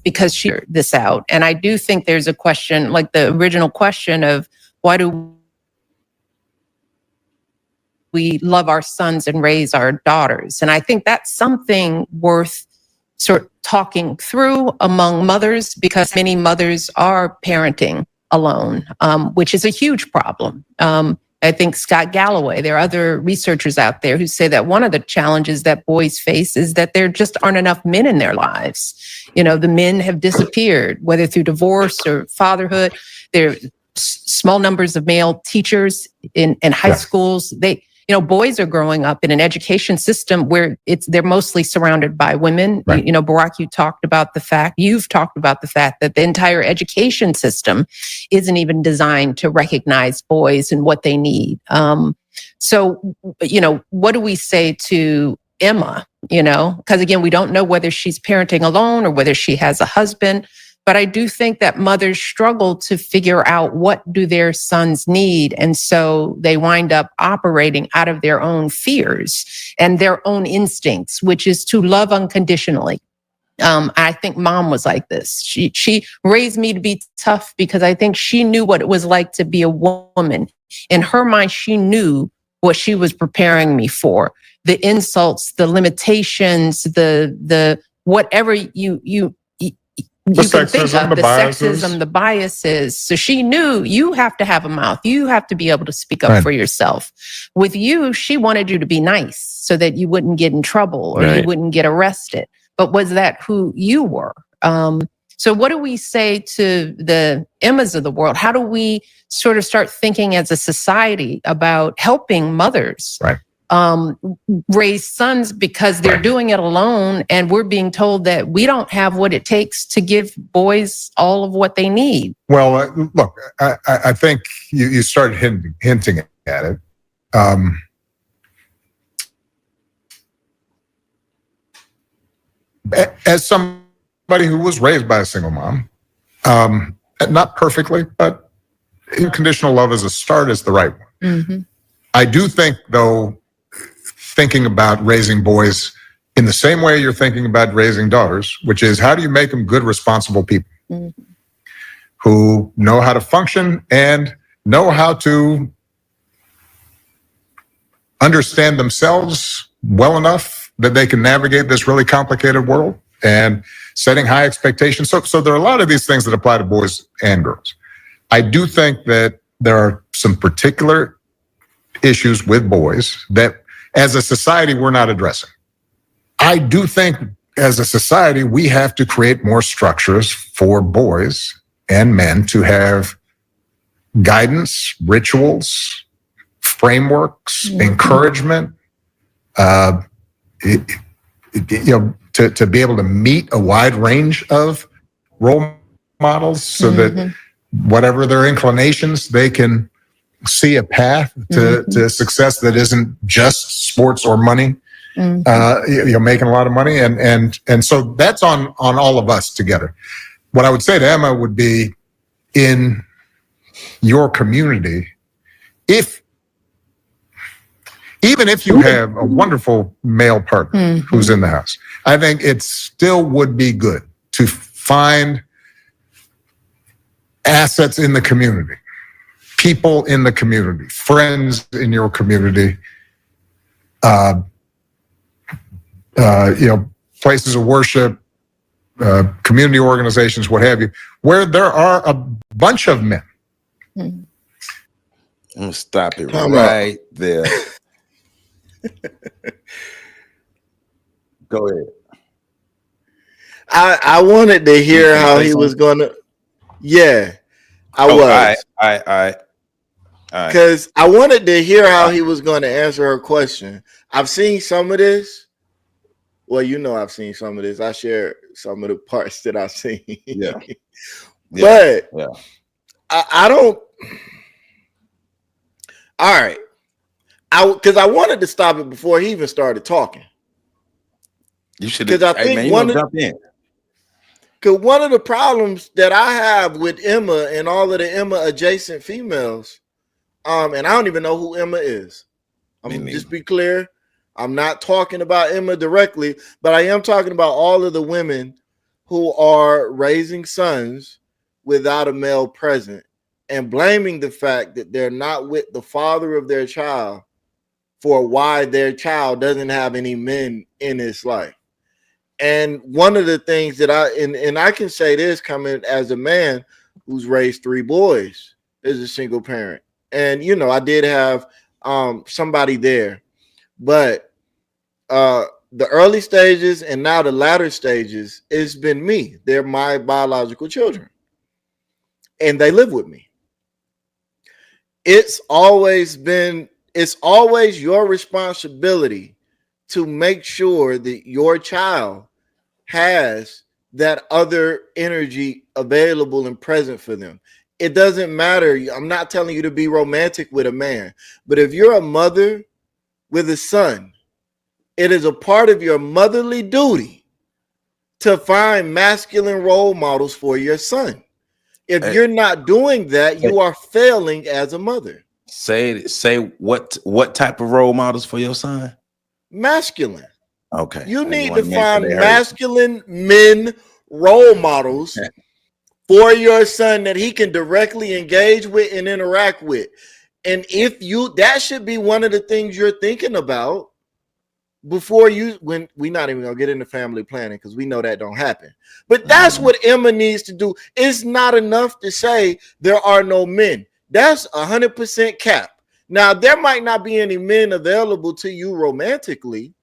because she figured this out. And I do think there's a question, like the original question of why do we love our sons and raise our daughters? And I think that's something worth sort of talking through among mothers, because many mothers are parenting alone, which is a huge problem. I think Scott Galloway, there are other researchers out there who say that one of the challenges that boys face is that there just aren't enough men in their lives. You know, the men have disappeared, whether through divorce or fatherhood. There are small numbers of male teachers in high schools. Boys are growing up in an education system where they're mostly surrounded by women. Right. Barack, you've talked about the fact that the entire education system isn't even designed to recognize boys and what they need. So, what do we say to Emma? Because again, we don't know whether she's parenting alone or whether she has a husband. But I do think that mothers struggle to figure out what do their sons need. And so they wind up operating out of their own fears and their own instincts, which is to love unconditionally. I think mom was like this. She raised me to be tough because I think she knew what it was like to be a woman. In her mind, she knew what she was preparing me for. The insults, the limitations, the whatever you can think of, the sexism, the biases. So she knew you have to have a mouth. You have to be able to speak up for yourself. With you, she wanted you to be nice so that you wouldn't get in trouble or you wouldn't get arrested. But was that who you were? So what do we say to the Emmas of the world? How do we sort of start thinking as a society about helping mothers raise sons, because they're doing it alone, and we're being told that we don't have what it takes to give boys all of what they need? Well, look, I think you started hinting at it. As somebody who was raised by a single mom, not perfectly, but unconditional love as a start is the right one. Mm-hmm. I do think, though, thinking about raising boys in the same way you're thinking about raising daughters, which is how do you make them good, responsible people who know how to function and know how to understand themselves well enough that they can navigate this really complicated world, and setting high expectations. So there are a lot of these things that apply to boys and girls. I do think that there are some particular issues with boys that as a society we're not addressing. I do think as a society we have to create more structures for boys and men to have guidance, rituals, frameworks, encouragement, to be able to meet a wide range of role models so that whatever their inclinations, they can see a path to success that isn't just sports or money, making a lot of money. And so that's on all of us together. What I would say to Emma would be, in your community, even if you have a wonderful male partner who's in the house, I think it still would be good to find assets in the community, people in the community, friends in your community, places of worship, community organizations, what have you, where there are a bunch of men. I'm gonna stop it right there. Go ahead. I wanted to hear how he was gonna. Yeah, I was. All right. Because I wanted to hear how he was going to answer her question. I've seen some of this. Well, I've seen some of this. I share some of the parts that I've seen. Yeah. But I don't. All right. Because I wanted to stop it before he even started talking. You should. Because I think jump in. Because one of the problems that I have with Emma and all of the Emma adjacent females, and I don't even know who Emma is. I'm gonna just be clear. I'm not talking about Emma directly, but I am talking about all of the women who are raising sons without a male present and blaming the fact that they're not with the father of their child for why their child doesn't have any men in his life. And one of the things that I can say this coming as a man who's raised 3 boys as a single parent. And, you know, I did have somebody there, but the early stages and now the latter stages, it's been me. They're my biological children and they live with me. It's always your responsibility to make sure that your child has that other energy available and present for them. It doesn't matter. I'm not telling you to be romantic with a man, but if you're a mother with a son, it is a part of your motherly duty to find masculine role models for your son. If you're not doing that, you are failing as a mother. Say what type of role models for your son? Masculine. Okay. You need to find masculine men role models for your son that he can directly engage with and interact with. And that should be one of the things you're thinking about before when we're not even gonna get into family planning because we know that don't happen. But that's what Emma needs to do. It's not enough to say there are no men. That's 100% cap. Now, there might not be any men available to you romantically,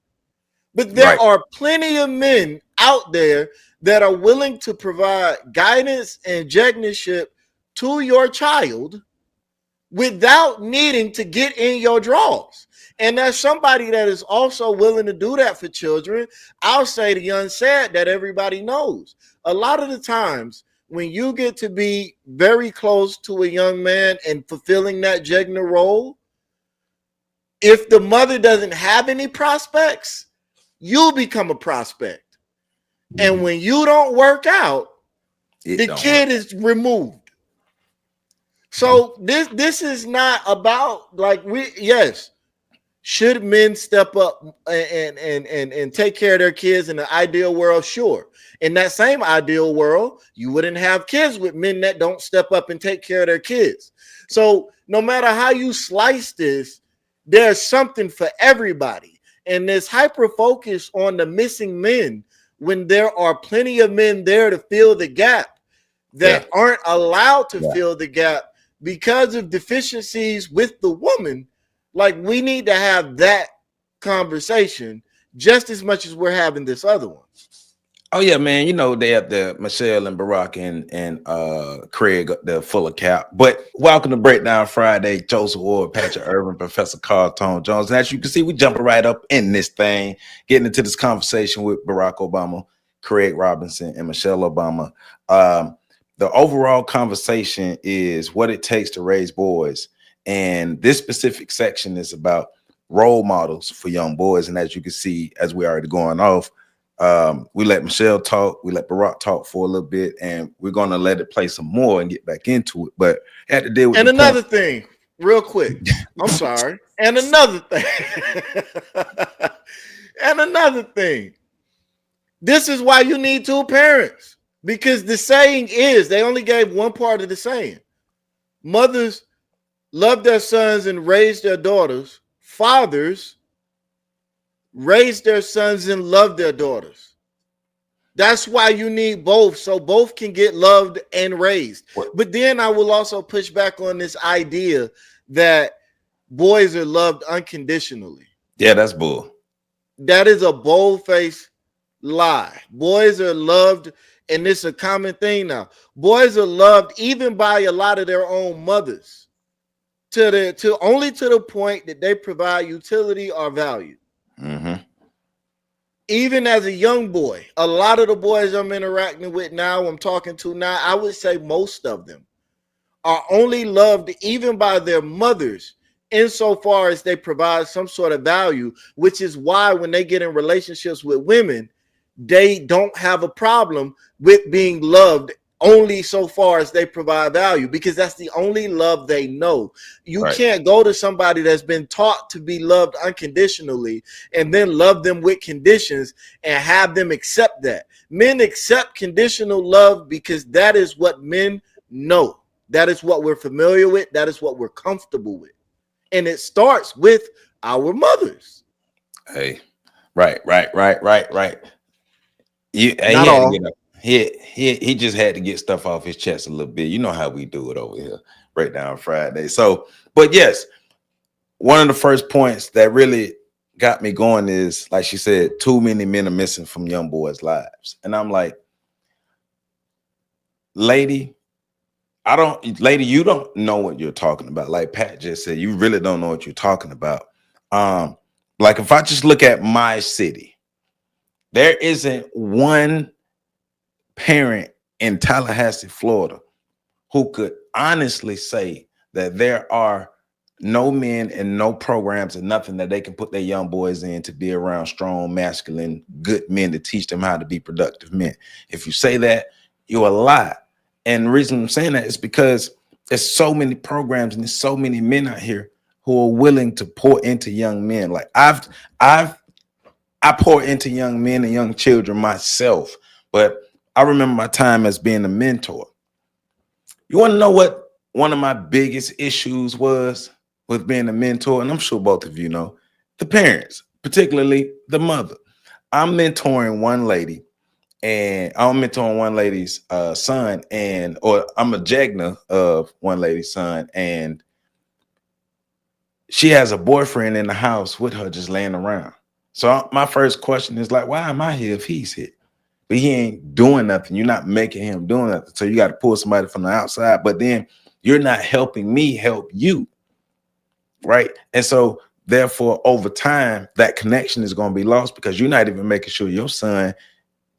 but there are plenty of men out there that are willing to provide guidance and judgeship to your child without needing to get in your drawers. And there's somebody that is also willing to do that for children. I'll say the unsaid that everybody knows. A lot of the times when you get to be very close to a young man and fulfilling that Jegna role, if the mother doesn't have any prospects, you become a prospect. And when you don't work out, the kid is removed. So this is not about should men step up and take care of their kids in the ideal world? Sure. In that same ideal world, you wouldn't have kids with men that don't step up and take care of their kids. So no matter how you slice this, there's something for everybody. And this hyper focus on the missing men when there are plenty of men there to fill the gap that aren't allowed to fill the gap because of deficiencies with the woman. Like, we need to have that conversation just as much as we're having this other one. Oh yeah, man. You know, they have the Michelle and Barack and Craig, they're full of cap. But welcome to Breakdown Friday. Joseph Ward, Patrick Irvin, Professor Carl Tone Jones. And as you can see, we jumping right up in this thing, getting into this conversation with Barack Obama, Craig Robinson, and Michelle Obama. The overall conversation is what it takes to raise boys. And this specific section is about role models for young boys. And as you can see, as we already going off, we let Michelle talk, we let Barack talk for a little bit, and we're going to let it play some more and get back into it. But had to deal with another thing real quick. I'm sorry. And another thing. This is why you need 2 parents, because the saying is, they only gave one part of the saying. Mothers love their sons and raise their daughters. Fathers raise their sons and love their daughters. That's why you need both, so both can get loved and raised. But then I will also push back on this idea that boys are loved unconditionally. Yeah, that's bull. That is a bold-faced lie. Boys are loved, and it's a common thing now. Boys are loved even by a lot of their own mothers, only to the point that they provide utility or value. Mm-hmm. Even as a young boy, a lot of the boys I'm interacting with now, I'm talking to now, I would say most of them are only loved even by their mothers insofar as they provide some sort of value, which is why when they get in relationships with women, they don't have a problem with being loved only so far as they provide value, because that's the only love they know. You can't go to somebody that's been taught to be loved unconditionally and then love them with conditions and have them accept that. Men accept conditional love because that is what men know. That is what we're familiar with. That is what we're comfortable with. And it starts with our mothers. Hey, right. He Not had to all. get up. He just had to get stuff off his chest a little bit. You know how we do it over here, Breakdown Friday. So, but yes, one of the first points that really got me going is, like she said, too many men are missing from young boys' lives. And I'm like, lady, you don't know what you're talking about. Like Pat just said, you really don't know what you're talking about. Like if I just look at my city, there isn't one parent in Tallahassee, Florida, who could honestly say that there are no men and no programs and nothing that they can put their young boys in to be around strong, masculine, good men to teach them how to be productive men. If you say that, you're a lie. And the reason I'm saying that is because there's so many programs and there's so many men out here who are willing to pour into young men. Like I pour into young men and young children myself, but I remember my time as being a mentor. You want to know what one of my biggest issues was with being a mentor? And I'm sure both of you know, the parents, particularly the mother. I'm mentoring one lady, and I'm mentoring one lady's son, or I'm a jegna of one lady's son, and she has a boyfriend in the house with her just laying around. So my first question is like, why am I here if he's here? But he ain't doing nothing. You're not making him do nothing. So you got to pull somebody from the outside, but then you're not helping me help you. Right. And so therefore, over time, that connection is going to be lost because you're not even making sure your son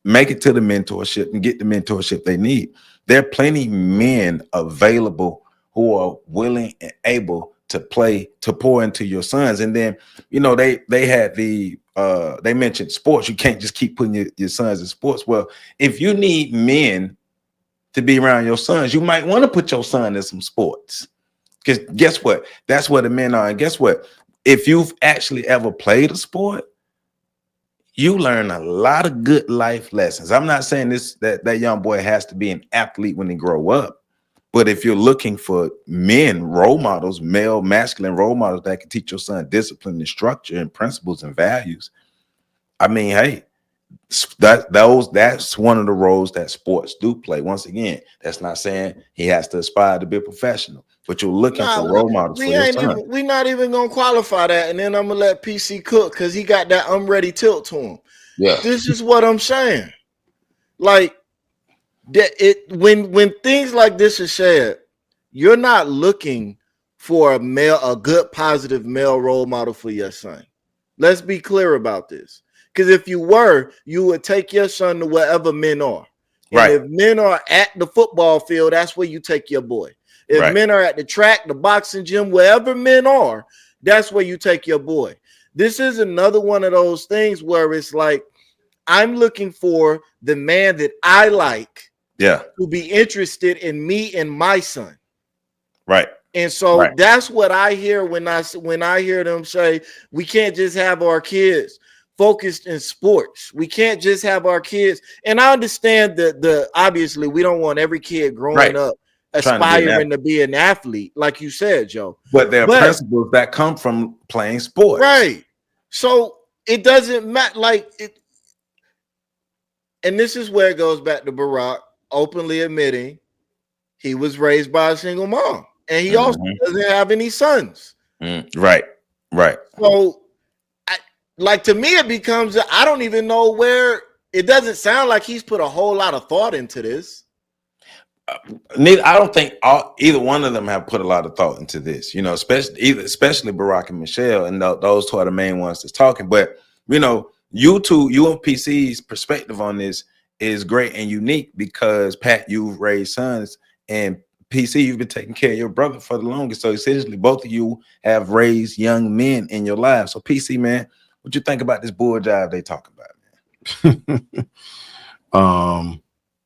make it to the mentorship and get the mentorship they need. There are plenty men available who are willing and able to pour into your sons. And then, you know, they had they mentioned sports. You can't just keep putting your sons in sports. Well, if you need men to be around your sons, you might want to put your son in some sports. Because guess what? That's where the men are. And guess what? If you've actually ever played a sport, you learn a lot of good life lessons. I'm not saying that young boy has to be an athlete when they grow up. But if you're looking for men, role models, male, masculine role models that can teach your son discipline and structure and principles and values, I mean, hey, that's one of the roles that sports do play. Once again, that's not saying he has to aspire to be a professional, but you're looking for role models for your son. We're not even gonna qualify that, and then I'm gonna let PC cook because he got that I'm ready tilt to him. Yeah, this is what I'm saying. Like that, when things like this are shared, you're not looking for a good, positive male role model for your son. Let's be clear about this. Because if you were, you would take your son to wherever men are. And right. if men are at the football field, that's where you take your boy. If men are at the track, the boxing gym, wherever men are, that's where you take your boy. This is another one of those things where it's like, I'm looking for the man that I like to be interested in me and my son. Right. And so that's what I hear when I hear them say, we can't just have our kids focused in sports. We can't just have our kids. And I understand that obviously we don't want every kid growing up aspiring to be an athlete, like you said, Joe. But there are principles that come from playing sports. Right. So it doesn't matter. Like it. And this is where it goes back to Barack openly admitting he was raised by a single mom. And he also doesn't have any sons. Right. So, to me, it becomes, I don't even know where, it doesn't sound like he's put a whole lot of thought into this. I don't think either one of them have put a lot of thought into this, you know, especially Barack and Michelle, and those two are the main ones that's talking. But, you know, you and PC's perspective on this is great and unique because, Pat, you've raised sons, and PC, you've been taking care of your brother for the longest. So essentially, both of you have raised young men in your lives. So PC, man, what you think about this bull jive they talking about, man?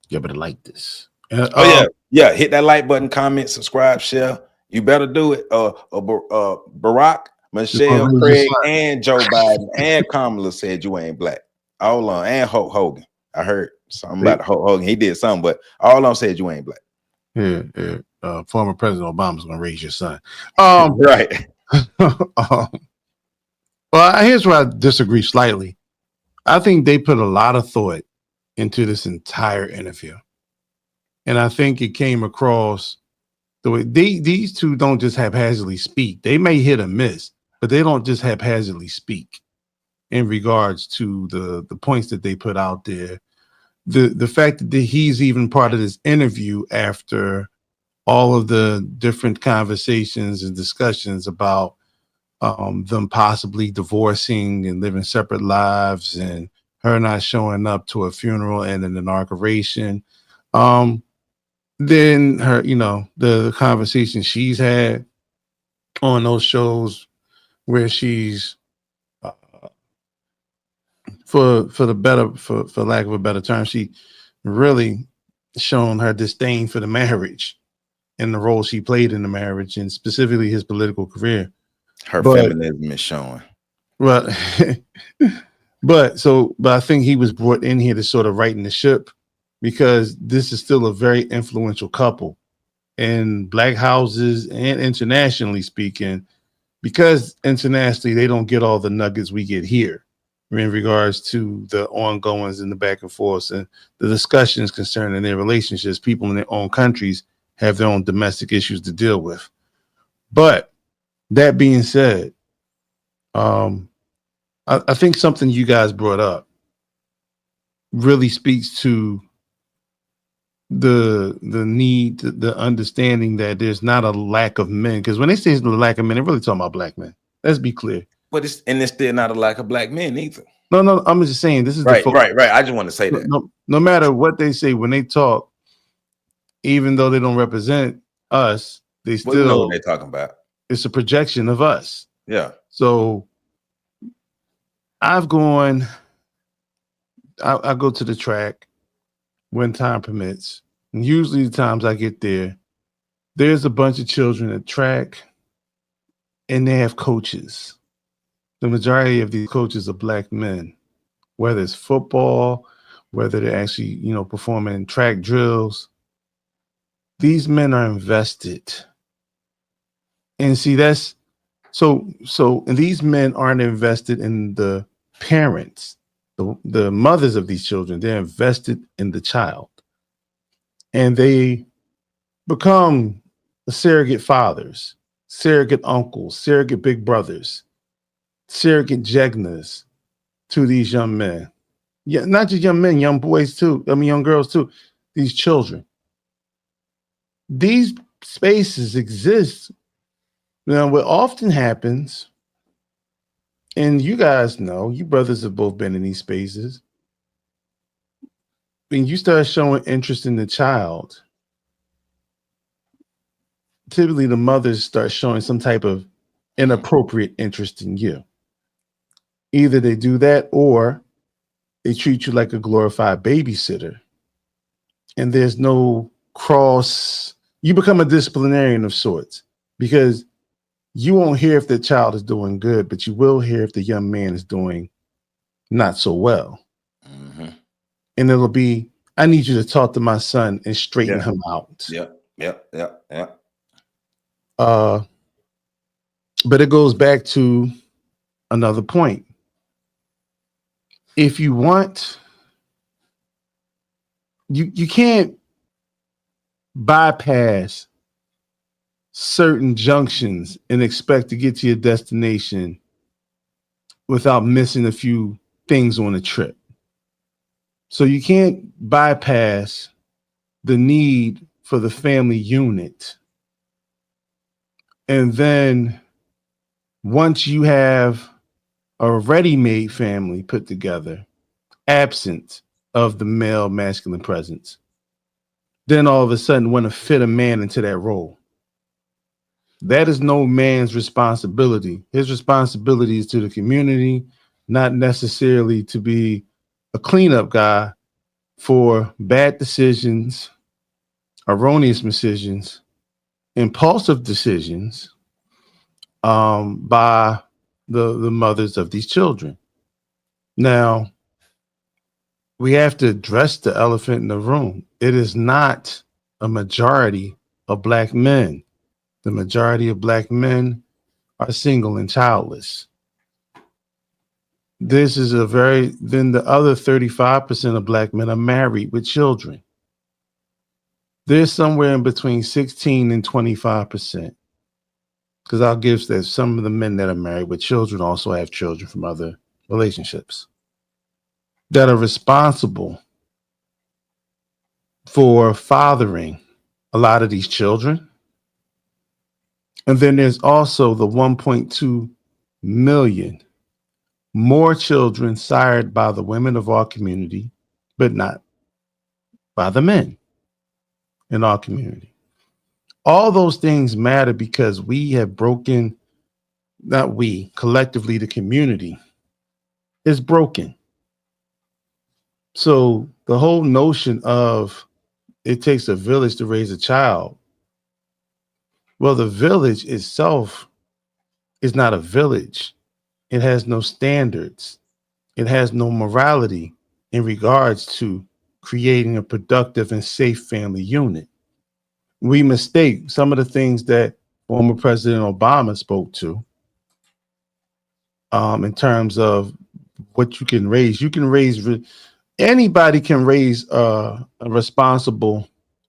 You better like this. Oh yeah, yeah. Hit that like button, comment, subscribe, share. You better do it. Barack, Michelle, Craig, and Joe Biden and Kamala said you ain't black. All on, and Hulk Hogan. I heard something about Hulk Hogan. He did something, but all of them said you ain't black. Yeah, former President Obama's gonna raise your son. Right. Well, here's where I disagree slightly. I think they put a lot of thought into this entire interview, and I think it came across the way these two don't just haphazardly speak. They may hit or miss, but they don't just haphazardly speak in regards to the points that they put out there. The fact that he's even part of this interview after all of the different conversations and discussions about them possibly divorcing and living separate lives, and her not showing up to a funeral and an inauguration. Then her, the conversation she's had on those shows where she's, for lack of a better term, she really shown her disdain for the marriage and the role she played in the marriage, and specifically his political career. Her feminism is showing. Well, but I think he was brought in here to sort of righten the ship, because this is still a very influential couple in black houses and internationally speaking, because internationally they don't get all the nuggets we get here in regards to the ongoings and the back and forth and the discussions concerning their relationships. People in their own countries have their own domestic issues to deal with. But that being said, I think something you guys brought up really speaks to the need, the understanding that there's not a lack of men. Because when they say there's a lack of men, they're really talking about black men. Let's be clear. But it's still not a lack of black men either. No, I'm just saying this is right. I just want to say that no matter what they say when they talk, even though they don't represent us, they still know what they're talking about. It's a projection of us. Yeah. So I go to the track when time permits. And usually the times I get there, there's a bunch of children at track and they have coaches. The majority of these coaches are black men, whether it's football, whether they're actually, performing track drills. These men are invested. And see, that's so and these men aren't invested in the parents, the mothers of these children. They're invested in the child. And they become surrogate fathers, surrogate uncles, surrogate big brothers, surrogate jegnas to these young men. Yeah, not just young men, young boys too. Young girls too. These children. These spaces exist. Now, what often happens, and you guys know, you brothers have both been in these spaces, when you start showing interest in the child, typically the mothers start showing some type of inappropriate interest in you. Either they do that or they treat you like a glorified babysitter. And there's no cross. You become a disciplinarian of sorts, because you won't hear if the child is doing good, but you will hear if the young man is doing not so well. Mm-hmm. And it'll be, I need you to talk to my son and straighten him out. Yeah. But it goes back to another point. If you want, you can't bypass certain junctions and expect to get to your destination without missing a few things on the trip. So you can't bypass the need for the family unit. And then once you have a ready-made family put together, absent of the male masculine presence, then all of a sudden want to fit a man into that role. That is no man's responsibility. His responsibility is to the community, not necessarily to be a cleanup guy for bad decisions erroneous decisions, impulsive decisions by the mothers of these children. Now, we have to address the elephant in the room. It is not a majority of Black men. The majority of Black men are single and childless. This is then the other 35% of Black men are married with children. There's somewhere in between 16 and 25%. Because I'll give that some of the men that are married with children also have children from other relationships that are responsible for fathering a lot of these children. And then there's also the 1.2 million more children sired by the women of our community, but not by the men in our community. All those things matter because we have broken, not we, collectively, the community is broken. So the whole notion of it takes a village to raise a child. Well, the village itself is not a village. It has no standards. It has no morality in regards to creating a productive and safe family unit. We mistake some of the things that former President Obama spoke to in terms of what you can raise. You can raise, anybody can raise a responsible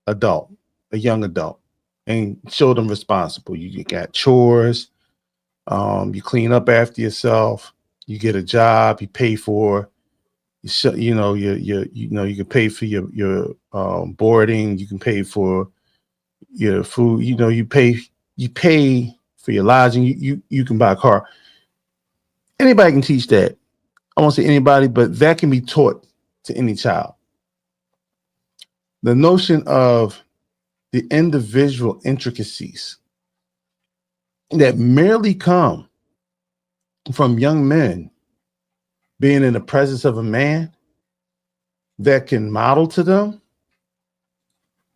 adult, a young adult, and show them responsible. You got chores, you clean up after yourself, you get a job, you pay for, you can pay for your boarding, you can pay for your food, you pay for your lodging, you can buy a car. Anybody can teach that. I won't say anybody, but that can be taught to any child. The notion of the individual intricacies that merely come from young men being in the presence of a man that can model to them,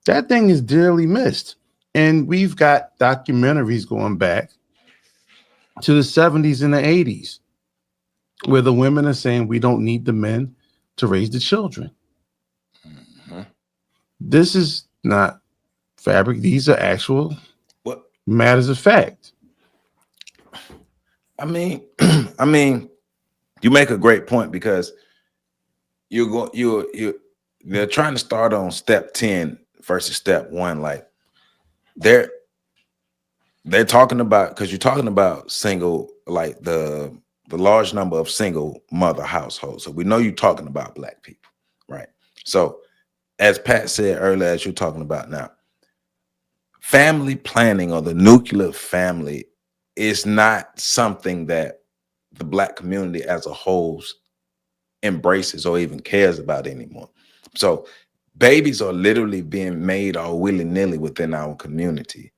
that thing is dearly missed. And we've got documentaries going back to the 70s and the 80s where the women are saying we don't need the men to raise the children. Mm-hmm. This is not fabric. These are actual matters of fact. I mean, you make a great point because they're trying to start on step 10 versus step 1. Like they're talking about, because you're talking about single, like the large number of single mother households. So we know you're talking about Black people, right? So as Pat said earlier, as you're talking about now, family planning or the nuclear family is not something that the Black community as a whole embraces or even cares about anymore. So babies are literally being made all willy-nilly within our community.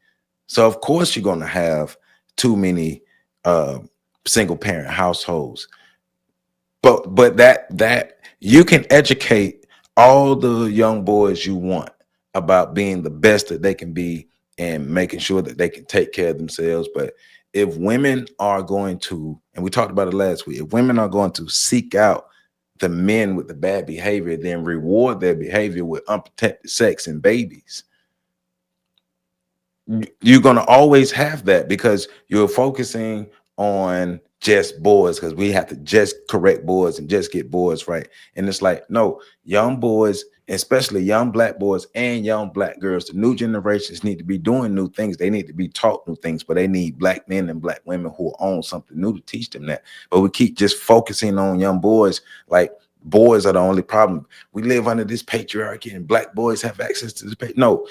So of course you're going to have too many single parent households. But that you can educate all the young boys you want about being the best that they can be and making sure that they can take care of themselves. But if women are going to, and we talked about it last week, if women are going to seek out the men with the bad behavior, then reward their behavior with unprotected sex and babies, you're going to always have that because you're focusing on just boys, because we have to just correct boys and just get boys right. And it's like, no, young boys, especially young Black boys and young Black girls, the new generations need to be doing new things. They need to be taught new things, but they need Black men and Black women who own something new to teach them that. But we keep just focusing on young boys like boys are the only problem. We live under this patriarchy and Black boys have access to this. No,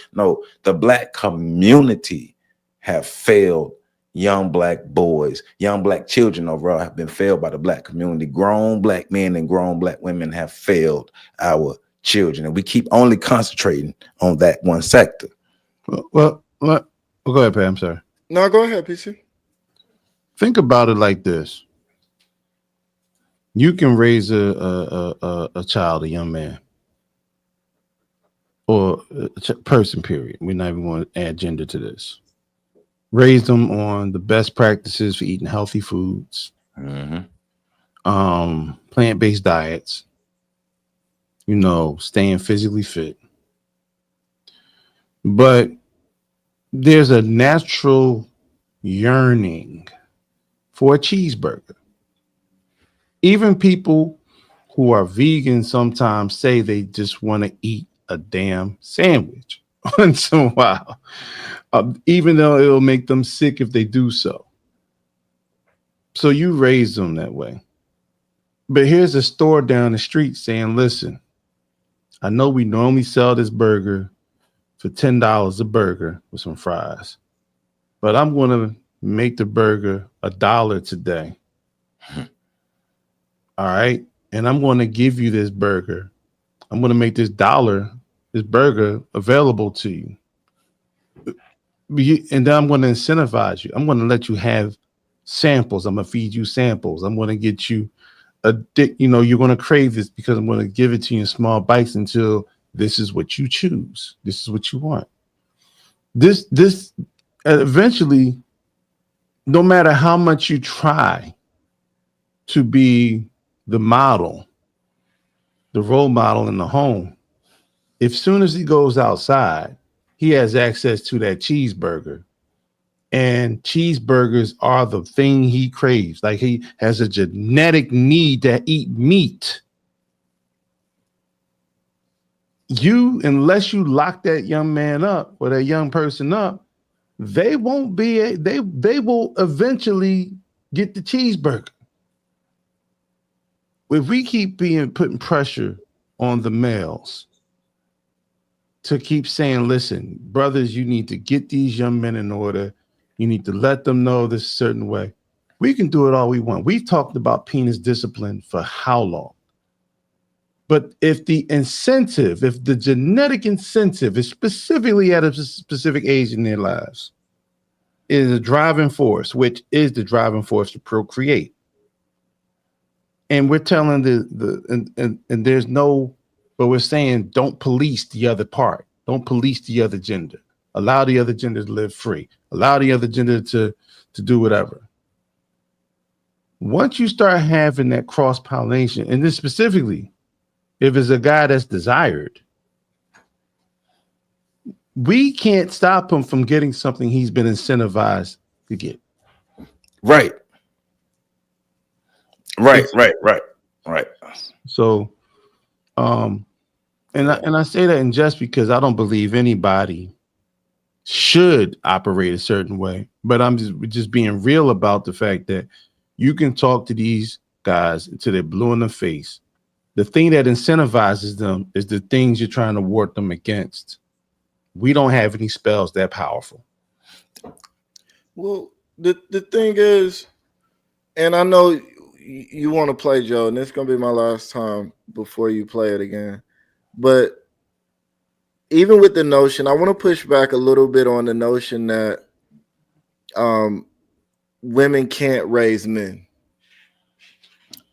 the Black community have failed young Black boys, young Black children overall have been failed by the Black community. Grown Black men and grown Black women have failed our children, and we keep only concentrating on that one sector. Well, go ahead, Pat. I'm sorry. No, go ahead, PC. Think about it like this: you can raise a child, a young man. or person, period. We're not even going to add gender to this. Raise them on the best practices for eating healthy foods, plant-based diets, staying physically fit. But there's a natural yearning for a cheeseburger. Even people who are vegan sometimes say they just want to eat a damn sandwich once in a while, even though it'll make them sick if they do so. So you raise them that way. But here's a store down the street saying, listen, I know we normally sell this burger for $10 a burger with some fries, but I'm going to make the burger $1 today. All right. And I'm going to give you this burger. I'm going to make this burger available to you. And then I'm going to incentivize you. I'm going to let you have samples. I'm going to feed you samples. I'm going to get you you're going to crave this because I'm going to give it to you in small bites until this is what you choose. This is what you want. This eventually, no matter how much you try to be the model, the role model in the home, if soon as he goes outside, he has access to that cheeseburger, and cheeseburgers are the thing he craves. Like he has a genetic need to eat meat. Unless you lock that young man up or that young person up, they will eventually get the cheeseburger. If we keep putting pressure on the males to keep saying, listen, brothers, you need to get these young men in order. You need to let them know this certain way. We can do it all we want. We've talked about penis discipline for how long? But if the genetic incentive is specifically at a specific age in their lives, is a driving force, which is the driving force to procreate. And we're telling but we're saying don't police the other part. Don't police the other gender. Allow the other gender to live free. Allow the other gender to do whatever. Once you start having that cross-pollination, and then specifically, if it's a guy that's desired, we can't stop him from getting something he's been incentivized to get. Right. So, and I say that in just because I don't believe anybody should operate a certain way, but I'm just being real about the fact that you can talk to these guys until they're blue in the face. The thing that incentivizes them is the things you're trying to ward them against. We don't have any spells that powerful. Well, the thing is, and I know you want to play, Joe, and it's going to be my last time before you play it again. But even with the notion, I want to push back a little bit on the notion that women can't raise men.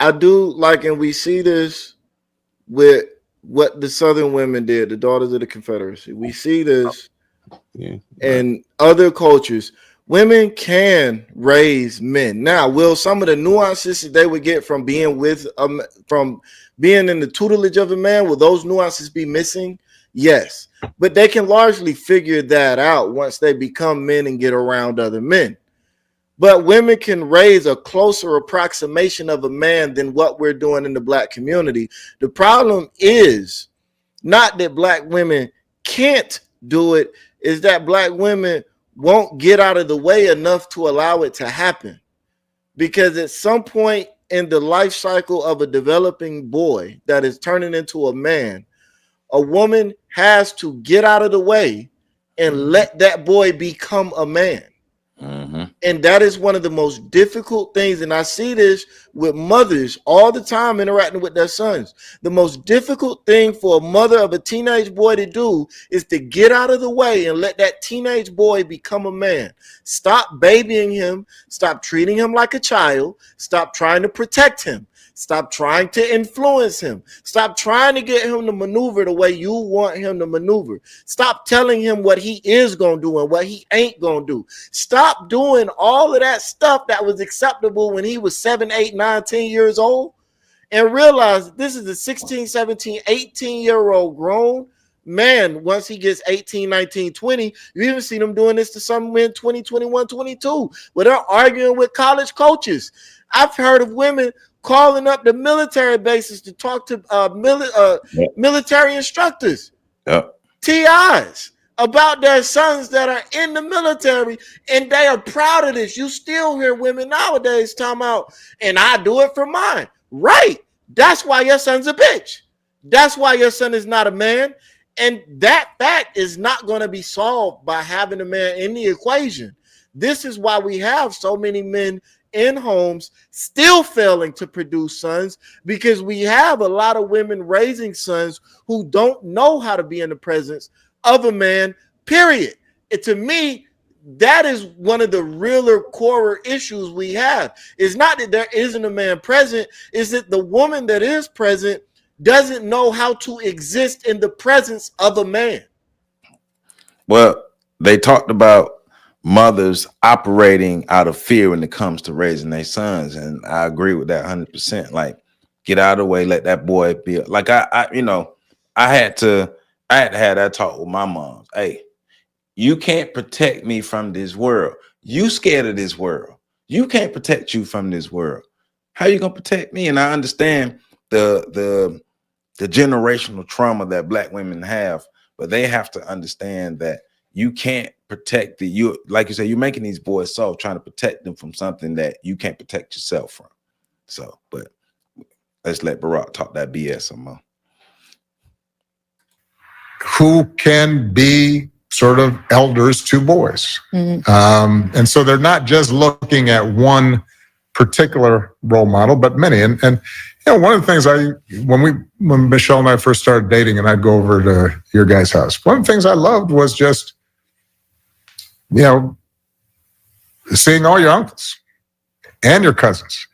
I do like, and we see this with what the Southern women did, the Daughters of the Confederacy. We see this in other cultures. Women can raise men. Now, will some of the nuances that they would get from being from being in the tutelage of a man, will those nuances be missing? Yes, but they can largely figure that out once they become men and get around other men. But women can raise a closer approximation of a man than what we're doing in the Black community. The problem is not that Black women can't do it, is that Black women won't get out of the way enough to allow it to happen. Because at some point in the life cycle of a developing boy that is turning into a man, a woman has to get out of the way and let that boy become a man. Mm-hmm. And that is one of the most difficult things. And I see this with mothers all the time interacting with their sons. The most difficult thing for a mother of a teenage boy to do is to get out of the way and let that teenage boy become a man. Stop babying him. Stop treating him like a child. Stop trying to protect him. Stop trying to influence him. Stop trying to get him to maneuver the way you want him to maneuver. Stop telling him what he is going to do and what he ain't going to do. Stop doing all of that stuff that was acceptable when he was 7, 8, 9, 10 years old, and realize that this is a 16, 17, 18-year-old grown man. Once he gets 18, 19, 20, you even see them doing this to some men 20, 21, 22, where they're arguing with college coaches. I've heard of women calling up the military bases to talk to military instructors, TIs, about their sons that are in the military, and they are proud of this. You still hear women nowadays talking about, and I do it for mine. Right. That's why your son's a bitch. That's why your son is not a man. And that fact is not going to be solved by having a man in the equation. This is why we have so many men in homes still failing to produce sons, because we have a lot of women raising sons who don't know how to be in the presence of a man, period. To me, that is one of the realer core issues we have. It's not that there isn't a man present, it's that the woman that is present doesn't know how to exist in the presence of a man. Well, they talked about mothers operating out of fear when it comes to raising their sons, and I agree with that 100%. Like, get out of the way, let that boy be. Like I had to have that talk with my mom. Hey, you can't protect me from this world. You scared of this world. You can't protect you from this world. How you gonna protect me? And I understand the generational trauma that Black women have, but they have to understand that you can't protect like you said, you're making these boys soft, trying to protect them from something that you can't protect yourself from. So, but let's let Barack talk that BS some more. Who can be sort of elders to boys. Mm-hmm. And so they're not just looking at one particular role model, but many. And you know, one of the things when Michelle and I first started dating and I'd go over to your guys' house, one of the things I loved was just, you know, seeing all your uncles and your cousins.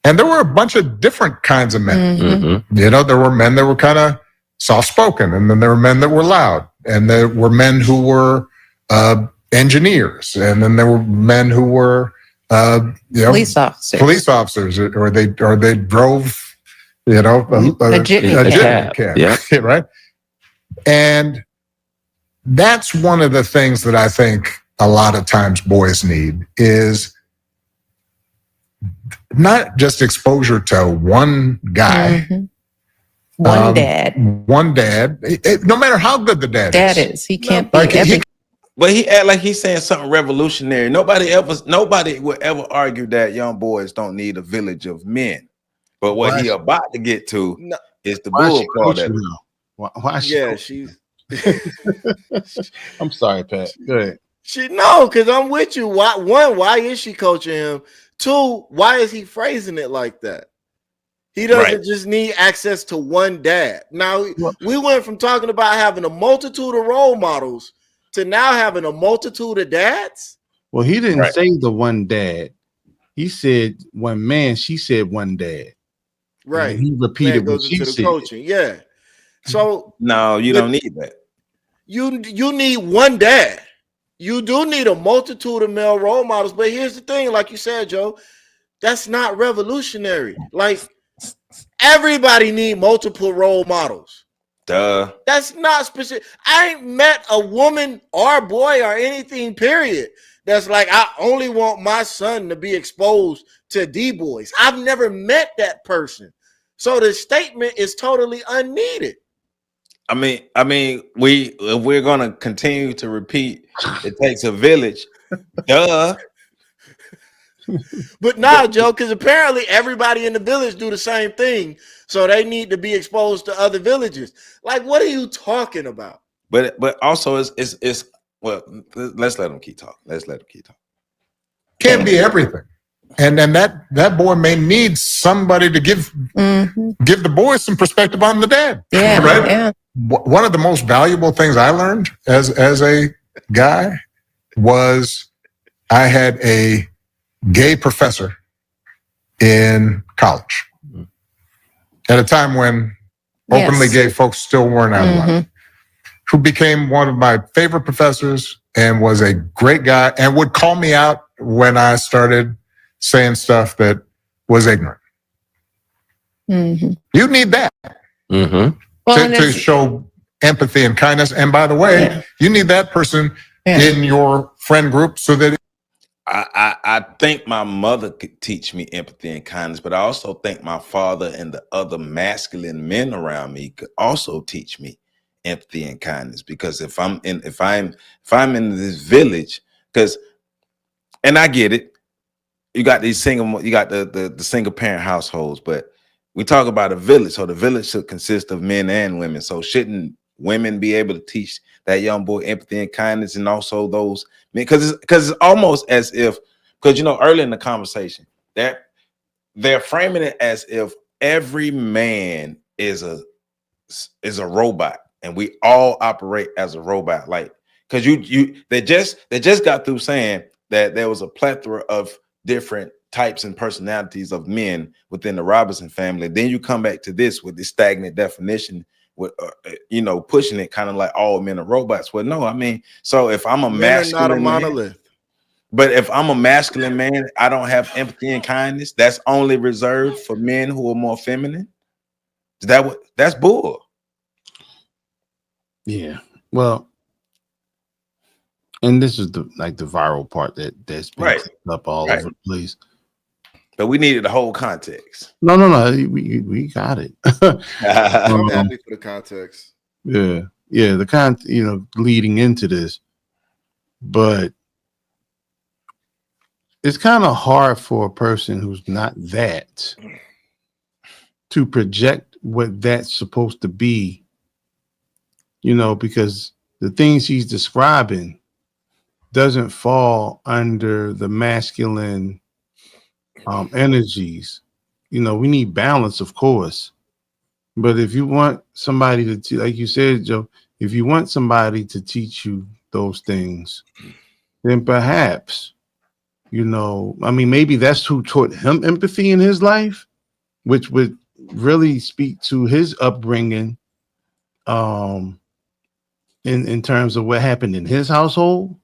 And there were a bunch of different kinds of men. Mm-hmm. You know, there were men that were kind of soft-spoken, and then there were men that were loud, and there were men who were engineers, and then there were men who were police officers, or they drove, you know, a jitney cab. Yeah. Right. And that's one of the things that I think a lot of times boys need is not just exposure to one guy. Mm-hmm. One dad. No matter how good the dad is. He can't be everything. But he act like he's saying something revolutionary. Nobody would ever argue that young boys don't need a village of men. But what he about to get to is the bull part of it. Why she's I'm sorry, Pat. Go ahead. Because I'm with you. Why is she coaching him? 2, why is he phrasing it like that? He doesn't just need access to one dad. Now, we went from talking about having a multitude of role models to now having a multitude of dads. Well, he didn't say the one dad. He said one man. She said one dad. Right. And he repeated what she said. Coaching. Yeah. So no, you don't need that. You need one dad. You do need a multitude of male role models. But here's the thing, like you said, Joe, that's not revolutionary. Like, everybody need multiple role models. Duh. That's not specific. I ain't met a woman or boy or anything, period, that's like, I only want my son to be exposed to D-boys. I've never met that person. So the statement is totally unneeded. I mean, if we're gonna continue to repeat, it takes a village. Duh. But nah, Joe, because apparently everybody in the village do the same thing, so they need to be exposed to other villages. Like, what are you talking about? But also, it's well. Let's let them keep talking. Can't be everything, and then that boy may need somebody to give the boy some perspective on the dad. Yeah, right. Yeah. One of the most valuable things I learned as a guy was I had a gay professor in college. at a time when openly Yes. gay folks still weren't out of line, who became one of my favorite professors and was a great guy and would call me out when I started saying stuff that was ignorant. You need that to show empathy and kindness. And by the way, you need that person in your friend group so that I think my mother could teach me empathy and kindness, but I also think my father and the other masculine men around me could also teach me empathy and kindness. Because if I'm in this village, and I get it, you got the single parent households, but we talk about a village, so the village should consist of men and women. So shouldn't women be able to teach that young boy empathy and kindness, and also those men? Because it's almost as if, because early in the conversation that they're framing it as if every man is a robot and we all operate as a robot. Like, because they just got through saying that there was a plethora of different types and personalities of men within the Robinson family. Then you come back to this with the stagnant definition, with pushing it kind of like all men are robots. Well, no, I mean, so if I'm a masculine, not a monolith. But if I'm a masculine man, I don't have empathy and kindness. That's only reserved for men who are more feminine. That's bull. Yeah. Well, and this is the viral part that's been up all over the place. But we needed the whole context. No. We got it. I'm happy for the context. Yeah. The leading into this, but it's kind of hard for a person who's not that to project what that's supposed to be, because the things he's describing doesn't fall under the masculine energies. We need balance, of course. But if you want somebody to, like you said, Joe, if you want somebody to teach you those things, then perhaps, maybe that's who taught him empathy in his life, which would really speak to his upbringing in terms of what happened in his household.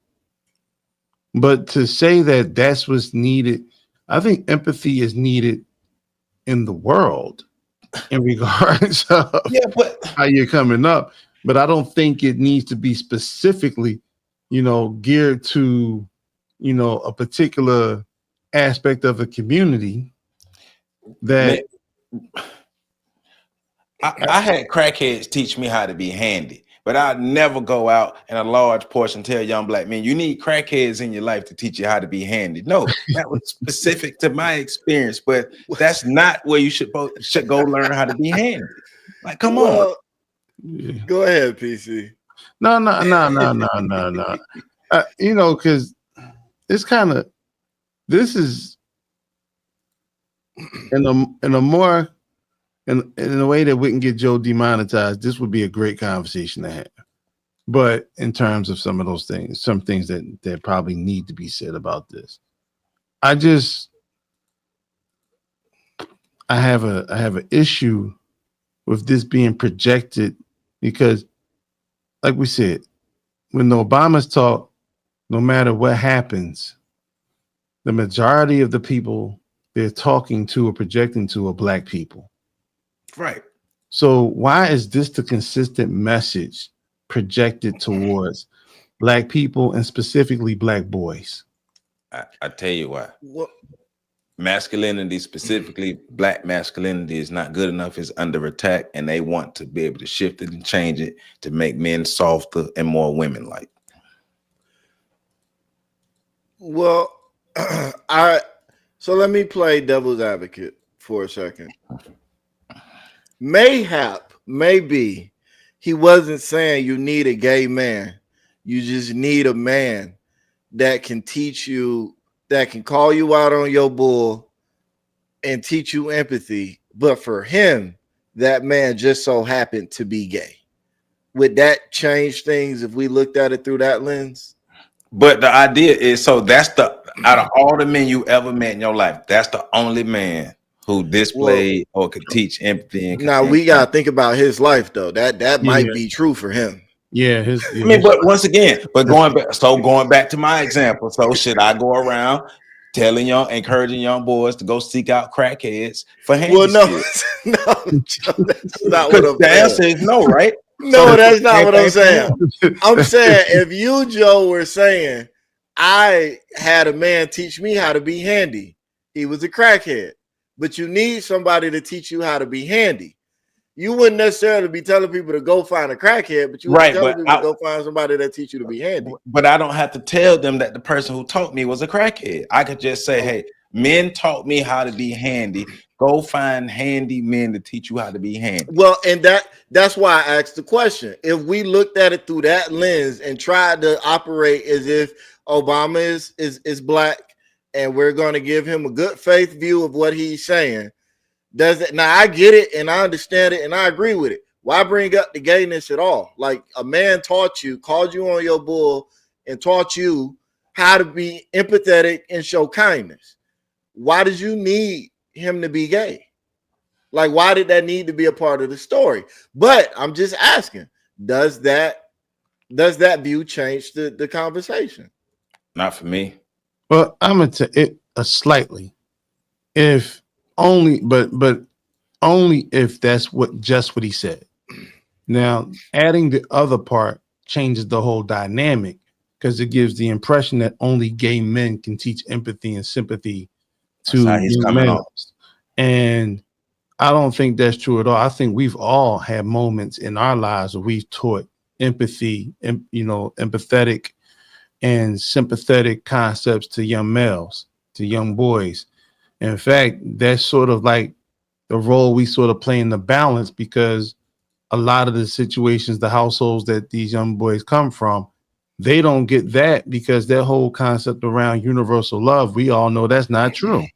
But to say that that's what's needed, I think empathy is needed in the world in regards of how you're coming up. But I don't think it needs to be specifically, geared to, a particular aspect of a community that I had crackheads teach me how to be handy, but I'd never go out and a large portion tell young black men, you need crackheads in your life to teach you how to be handy. No, that was specific to my experience, but that's not where you should go learn how to be handy. Like, come on. Go ahead, PC. No. Because it's kind of, this is in a way that wouldn't get Joe demonetized. This would be a great conversation to have. But in terms of some of those things, some things that probably need to be said about this, I have an issue with this being projected, because, like we said, when the Obamas talk, no matter what happens, the majority of the people they're talking to or projecting to are black people. Right. So why is this the consistent message projected towards black people and specifically black boys? I tell you why. Masculinity, specifically black masculinity, is not good enough. It's under attack, and they want to be able to shift it and change it to make men softer and more women-like. Well, so let me play devil's advocate for a second. Maybe he wasn't saying you need a gay man. You just need a man that can teach you, that can call you out on your bull and teach you empathy. But for him, that man just so happened to be gay. Would that change things if we looked at it through that lens? But the idea is, so that's out of all the men you ever met in your life, that's the only man who displayed or could teach empathy and now we gotta think about his life though. That might be true for him. Yeah, I mean, but once again, going back to my example. So should I go around encouraging young boys to go seek out crackheads for handy Well, no, skills? no, Joe, that's not what I'm The saying. answer is no, right? No, that's not what I'm saying. I'm saying if you, Joe, were saying I had a man teach me how to be handy, he was a crackhead, but you need somebody to teach you how to be handy. You wouldn't necessarily be telling people to go find a crackhead, but you would tell people to go find somebody that teach you to be handy. But I don't have to tell them that the person who taught me was a crackhead. I could just say, hey, men taught me how to be handy. Go find handy men to teach you how to be handy. Well, and that's why I asked the question. If we looked at it through that lens and tried to operate as if Obama is black and we're going to give him a good faith view of what he's saying, does it? Now I get it and I understand it and I agree with it. Why bring up the gayness at all? Like a man taught you, called you on your bull and taught you how to be empathetic and show kindness. Why did you need him to be gay? Like, why did that need to be a part of the story? But I'm just asking, does that view change the conversation? Not for me. Well, I'm gonna tell it slightly. If only, but only if that's what he said. Now, adding the other part changes the whole dynamic because it gives the impression that only gay men can teach empathy and sympathy to young males. And I don't think that's true at all. I think we've all had moments in our lives where we've taught empathy and, empathetic and sympathetic concepts to young males, to young boys. In fact, that's sort of like the role we sort of play in the balance, because a lot of the situations, the households that these young boys come from, they don't get that because their whole concept around universal love, we all know that's not true.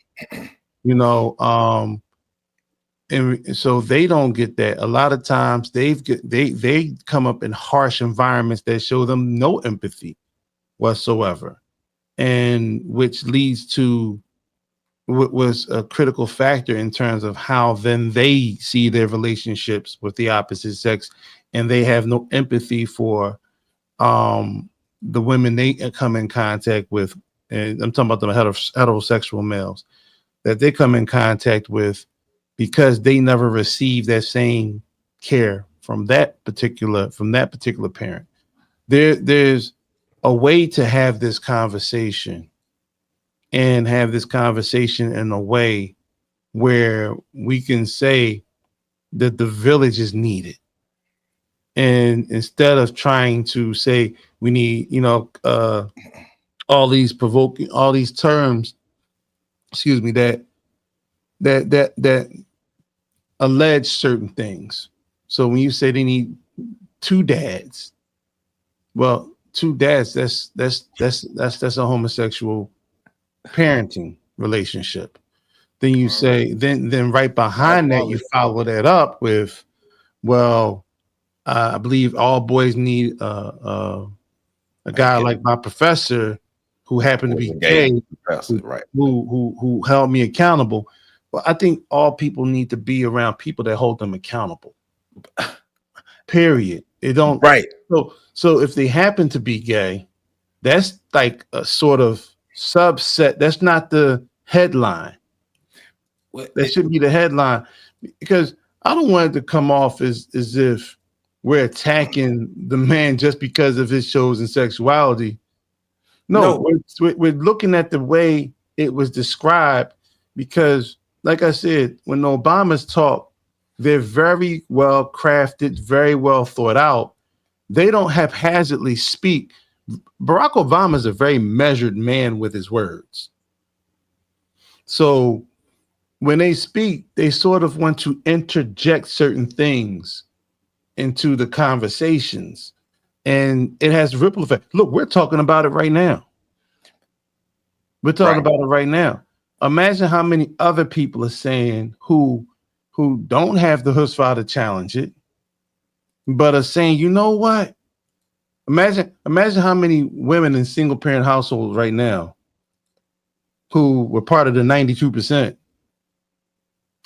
And so they don't get that. A lot of times they come up in harsh environments that show them no empathy whatsoever, and which leads to what was a critical factor in terms of how then they see their relationships with the opposite sex, and they have no empathy for the women they come in contact with. And I'm talking about the heterosexual males that they come in contact with, because they never received that same care from that particular parent. There's a way to have this conversation, and have this conversation in a way where we can say that the village is needed. And instead of trying to say we need, all these terms, that allege certain things. So when you say they need two dads, well, two dads, that's a homosexual parenting relationship. Then you say, then right behind that, you follow that up with, well, I believe all boys need a guy like my professor who happened to be gay, who held me accountable. Well, I think all people need to be around people that hold them accountable. Period. It don't right. So if they happen to be gay, that's like a sort of subset. That's not the headline. That shouldn't be the headline, because I don't want it to come off as if we're attacking the man just because of his chosen sexuality. No. We're looking at the way it was described, because, like I said, when the Obamas talk, they're very well crafted, very well thought out. They don't haphazardly speak. Barack Obama is a very measured man with his words. So when they speak, they sort of want to interject certain things into the conversations, and it has ripple effect. Look, we're talking about it right now. Imagine how many other people are saying who don't have the chutzpah to challenge it, but are saying, you know what? Imagine how many women in single parent households right now who were part of the 92%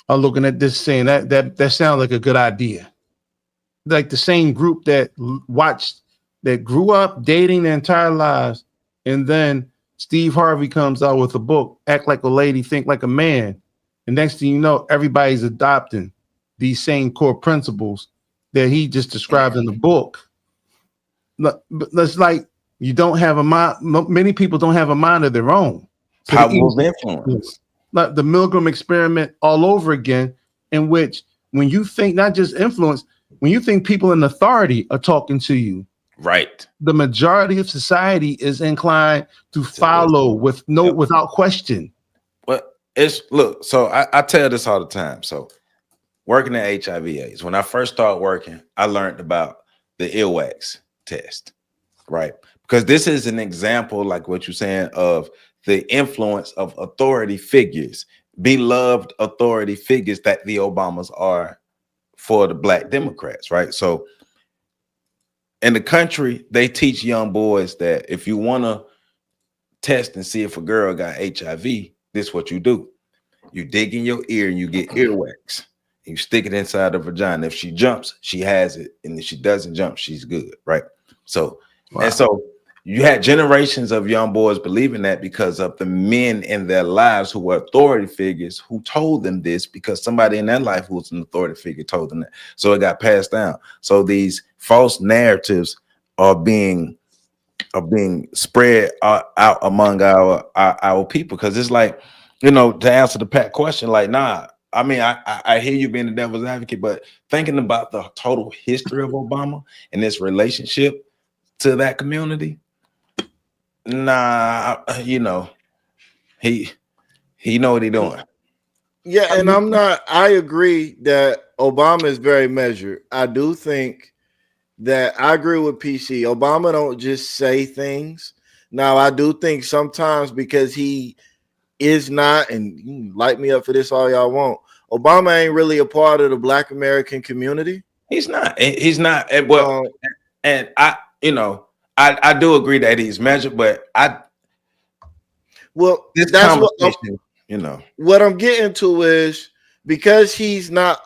are looking at this saying that sounds like a good idea. Like the same group that that grew up dating their entire lives, and then Steve Harvey comes out with a book, Act Like a Lady, Think Like a Man. And next thing you know, everybody's adopting these same core principles that he just described in the book. It's like you don't have a mind. Many people don't have a mind of their own. So Power of influence. Like the Milgram experiment all over again, in which when you think not just influence, when you think people in authority are talking to you, right, the majority of society is inclined to follow without question. But look, so I tell this all the time. So working at HIV/AIDS, when I first started working, I learned about the earwax test, right? Because this is an example, like what you're saying, of the influence of authority figures, beloved authority figures that the Obamas are for the Black Democrats, right? So in the country, they teach young boys that if you want to test and see if a girl got HIV, this is what you do. You dig in your ear and you get earwax. You stick it inside the vagina. If she jumps, she has it. And if she doesn't jump, she's good, right? So, wow. And so you had generations of young boys believing that because of the men in their lives who were authority figures who told them this, because somebody in their life who was an authority figure told them that. So it got passed down. So these false narratives are being spread out among our people, because it's like, you know, to answer the Pat question, like, nah, I mean, I hear you being the devil's advocate, but thinking about the total history of Obama and this relationship to that community, nah, you know, he know what he doing. Yeah, and I agree that Obama is very measured. I do think that I agree with PC. Obama don't just say things. Now, I do think sometimes, because he is not, and you can light me up for this all y'all want, Obama ain't really a part of the Black American community. He's not. Well, and I, you know, I do agree that he's measured, but that's what, you know, what I'm getting to is, because he's not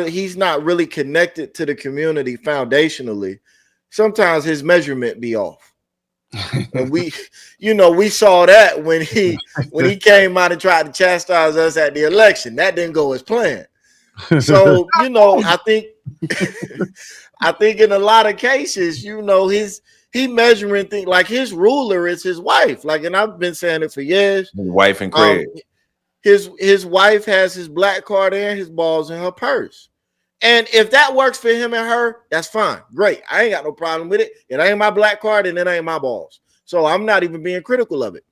he's not really connected to the community foundationally, sometimes his measurement be off. And we saw that when he came out and tried to chastise us at the election. That didn't go as planned. So, you know, I think in a lot of cases, you know, he measuring things, like his ruler is his wife. Like, and I've been saying it for years. His wife and Craig. His wife has his black card and his balls in her purse. And if that works for him and her, that's fine. Great. I ain't got no problem with it. It ain't my black card and it ain't my balls. So I'm not even being critical of it.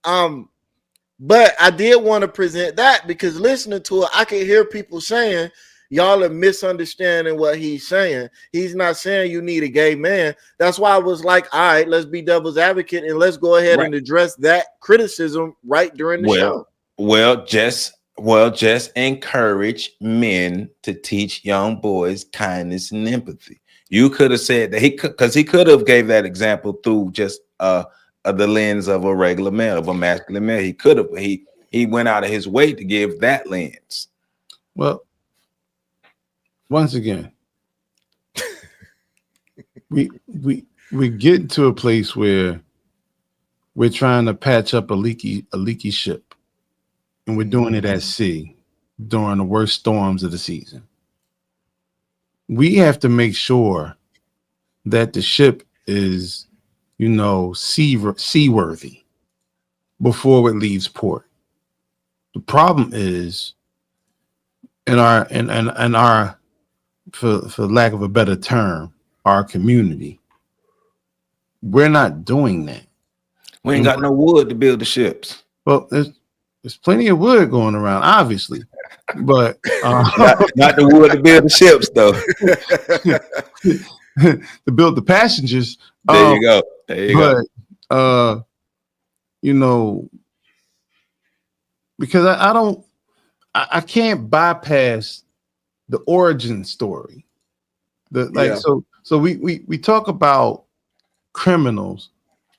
But I did want to present that, because listening to it, I can hear people saying, y'all are misunderstanding what he's saying. He's not saying you need a gay man. That's why I was like, all right, let's be devil's advocate and let's go ahead and address that criticism right during the show. Well, just encourage men to teach young boys kindness and empathy. You could have said that he could have gave that example through just the lens of a regular male, of a masculine male. He could have. He went out of his way to give that lens. Well, once again, we get to a place where we're trying to patch up a leaky ship. And we're doing it at sea during the worst storms of the season. We have to make sure that the ship is, you know, seaworthy before it leaves port. The problem is, in our for lack of a better term, our community, we're not doing that. We ain't got no wood to build the ships. Well, there's plenty of wood going around, obviously, but not the wood to build the ships, though. To build the passengers. There you go. There you go. You know, because I can't bypass the origin story. So we talk about criminals,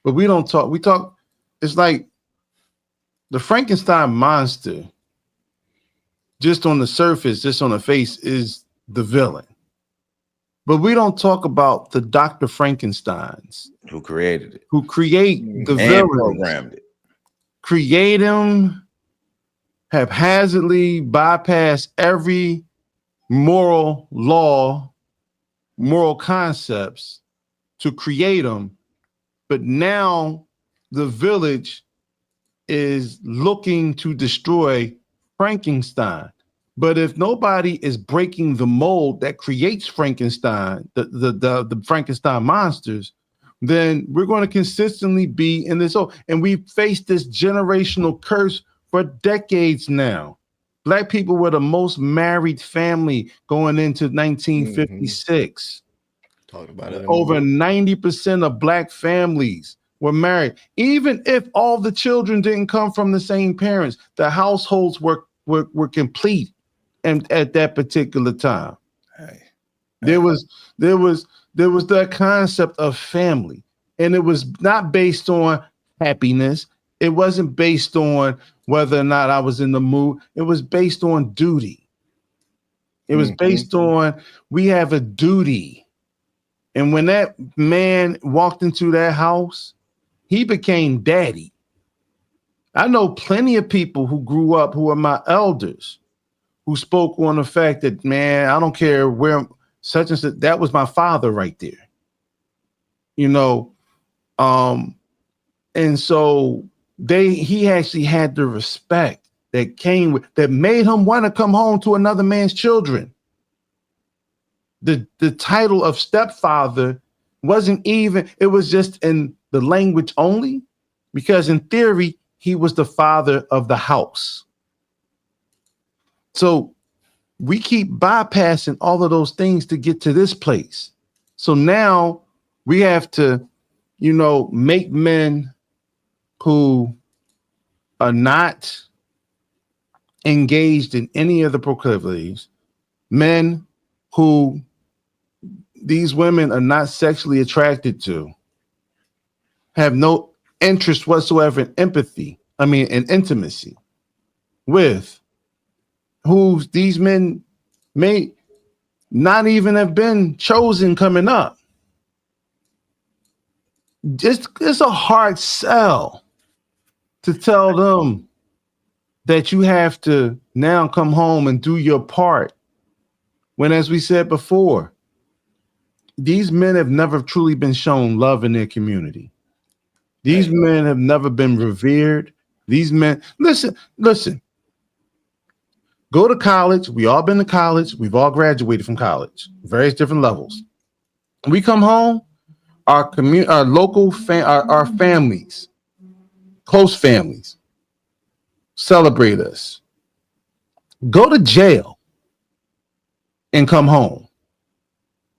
but we don't talk. We talk. It's like the Frankenstein monster just on the surface, just on the face, is the villain. But we don't talk about the Dr. Frankensteins Who created it? who create the And villains, programmed it. create them, haphazardly bypass every moral law, moral concepts to create them. But now the village is looking to destroy Frankenstein. But if nobody is breaking the mold that creates Frankenstein, the Frankenstein monsters, then we're going to consistently be in this. And we've faced this generational curse for decades now. Black people were the most married family going into 1956. Talk about it. Over 90% of Black families were married. Even if all the children didn't come from the same parents, the households were complete. And at that particular time, there was that concept of family, and it was not based on happiness. It wasn't based on whether or not I was in the mood. It was based on duty. It was based on, we have a duty. And when that man walked into that house, he became daddy. I know plenty of people who grew up who are my elders, who spoke on the fact that, man, I don't care where such and such, that was my father right there. And so he actually had the respect that came with, that made him want to come home to another man's children. The title of stepfather wasn't even, it was just in the language only, because in theory, he was the father of the house. So we keep bypassing all of those things to get to this place. So now we have to, make men who are not engaged in any of the proclivities, men who these women are not sexually attracted to, have no interest whatsoever in in intimacy with, who these men may not even have been chosen coming up. It's a hard sell to tell them that you have to now come home and do your part, when, as we said before, these men have never truly been shown love in their community. These men have never been revered. These men, listen, go to college. We all been to college. We've all graduated from college, various different levels. We come home, our local our families, close families, celebrate us. Go to jail and come home.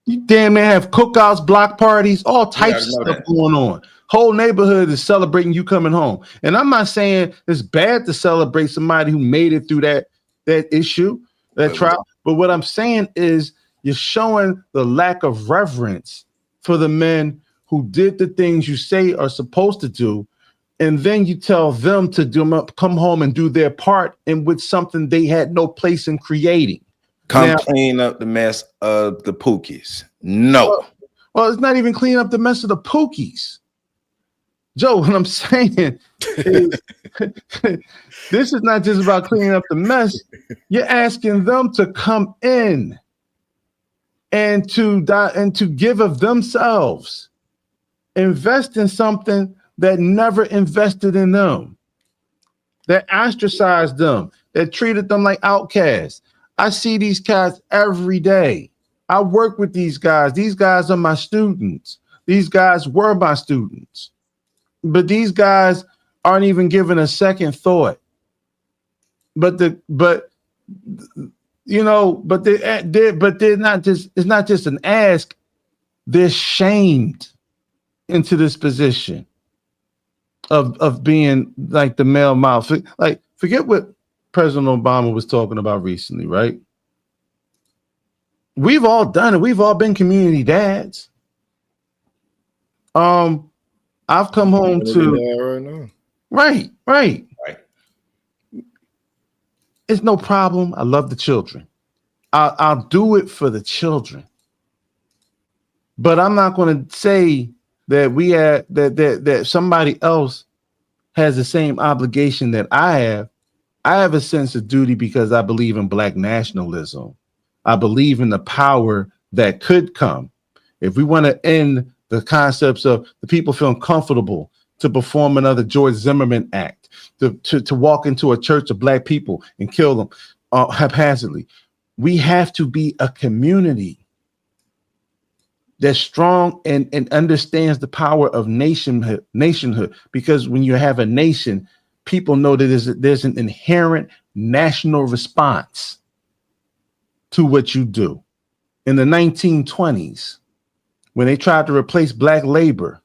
You damn near have cookouts, block parties, all types of stuff going on. Whole neighborhood is celebrating you coming home. And I'm not saying it's bad to celebrate somebody who made it through that issue, that trial. But what I'm saying is, you're showing the lack of reverence for the men who did the things you say are supposed to do. And then you tell them to come home and do their part in which something they had no place in creating. Clean up the mess of the Pookies. No. Well, it's not even cleaning up the mess of the Pookies. Joe, what I'm saying is, this is not just about cleaning up the mess. You're asking them to come in and to give of themselves, invest in something that never invested in them, that ostracized them, that treated them like outcasts. I see these guys every day. I work with these guys. These guys are my students. These guys were my students. But these guys aren't even given a second thought. But they're not just, it's not just an ask. They're shamed into this position of being like the male model. Like, forget what President Obama was talking about recently, right? We've all done it. We've all been community dads. I've come home to right now. Right. It's no problem. I love the children. I'll do it for the children. But I'm not going to say that that somebody else has the same obligation that I have. I have a sense of duty because I believe in Black nationalism. I believe in the power that could come. If we want to end the concepts of the people feeling comfortable to perform another George Zimmerman act, to walk into a church of Black people and kill them haphazardly, we have to be a community that's strong and understands the power of nationhood. Because when you have a nation, people know that there's an inherent national response to what you do. In the 1920s, when they tried to replace Black labor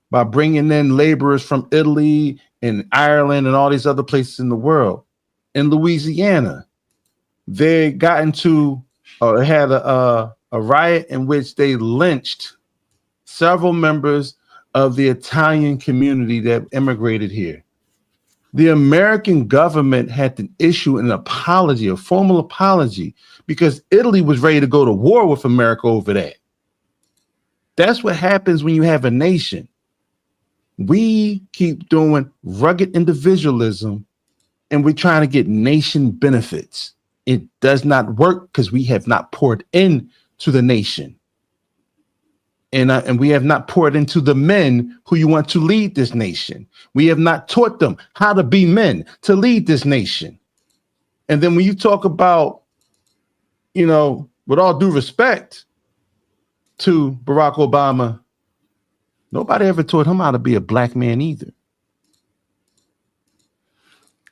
by bringing in laborers from Italy and Ireland and all these other places in the world, in Louisiana, they got into had a riot in which they lynched several members of the Italian community that immigrated here. The American government had to issue an apology, a formal apology, because Italy was ready to go to war with America over that. That's what happens when you have a nation. We keep doing rugged individualism and we're trying to get nation benefits. It does not work because we have not poured in to the nation. And we have not poured into the men who you want to lead this nation. We have not taught them how to be men to lead this nation. And then when you talk about, with all due respect to Barack Obama, nobody ever taught him how to be a Black man either.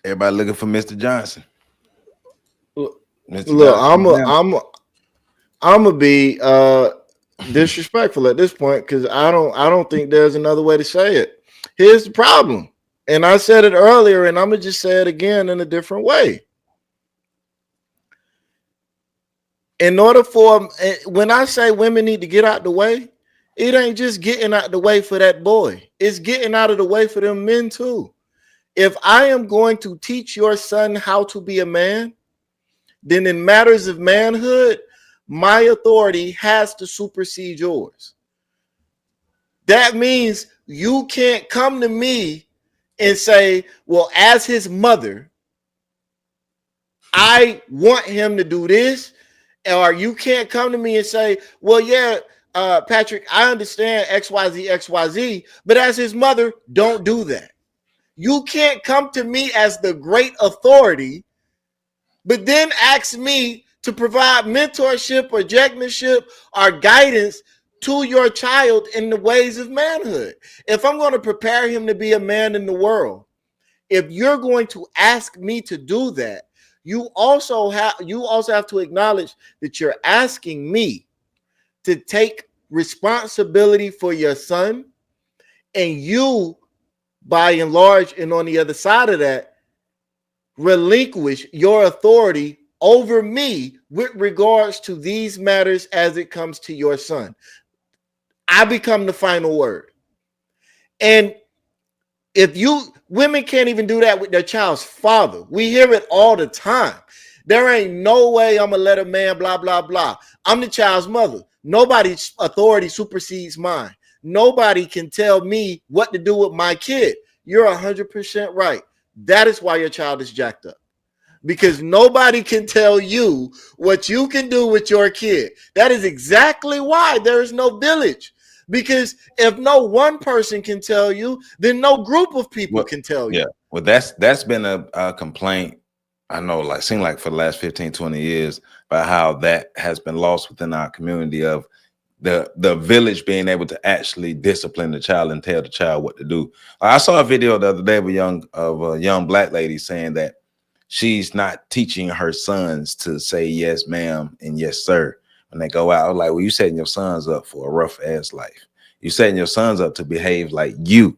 Everybody looking for Mr. Johnson. Look, I'm gonna be disrespectful at this point because I don't think there's another way to say it. Here's the problem, and I said it earlier, and I'm gonna just say it again in a different way. In order for, when I say women need to get out the way, it ain't just getting out the way for that boy. It's getting out of the way for them men too. If I am going to teach your son how to be a man, then in matters of manhood, my authority has to supersede yours. That means you can't come to me and say, well, as his mother, I want him to do this. Or you can't come to me and say, well, yeah, Patrick, I understand XYZ, XYZ, but as his mother, don't do that. You can't come to me as the great authority, but then ask me to provide mentorship or objectorship or guidance to your child in the ways of manhood. If I'm going to prepare him to be a man in the world, if you're going to ask me to do that, you also have to acknowledge that you're asking me to take responsibility for your son, and you, by and large, and on the other side of that, relinquish your authority over me with regards to these matters as it comes to your son. I become the final word. And if women can't even do that with their child's father. We hear it all the time. There ain't no way I'm gonna let a man blah, blah, blah. I'm the child's mother. Nobody's authority supersedes mine. Nobody can tell me what to do with my kid. You're 100% right. That is why your child is jacked up. Because nobody can tell you what you can do with your kid. That is exactly why there is no village. Because if no one person can tell you, then no group of people can tell you. Yeah, well, that's been a complaint. I know, seem like for the last 15, 20 years, about how that has been lost within our community of the village being able to actually discipline the child and tell the child what to do. I saw a video the other day of a young Black lady saying that she's not teaching her sons to say yes, ma'am, and yes, sir. When they go out, I was like, well, you setting your sons up for a rough ass life. You setting your sons up to behave like you,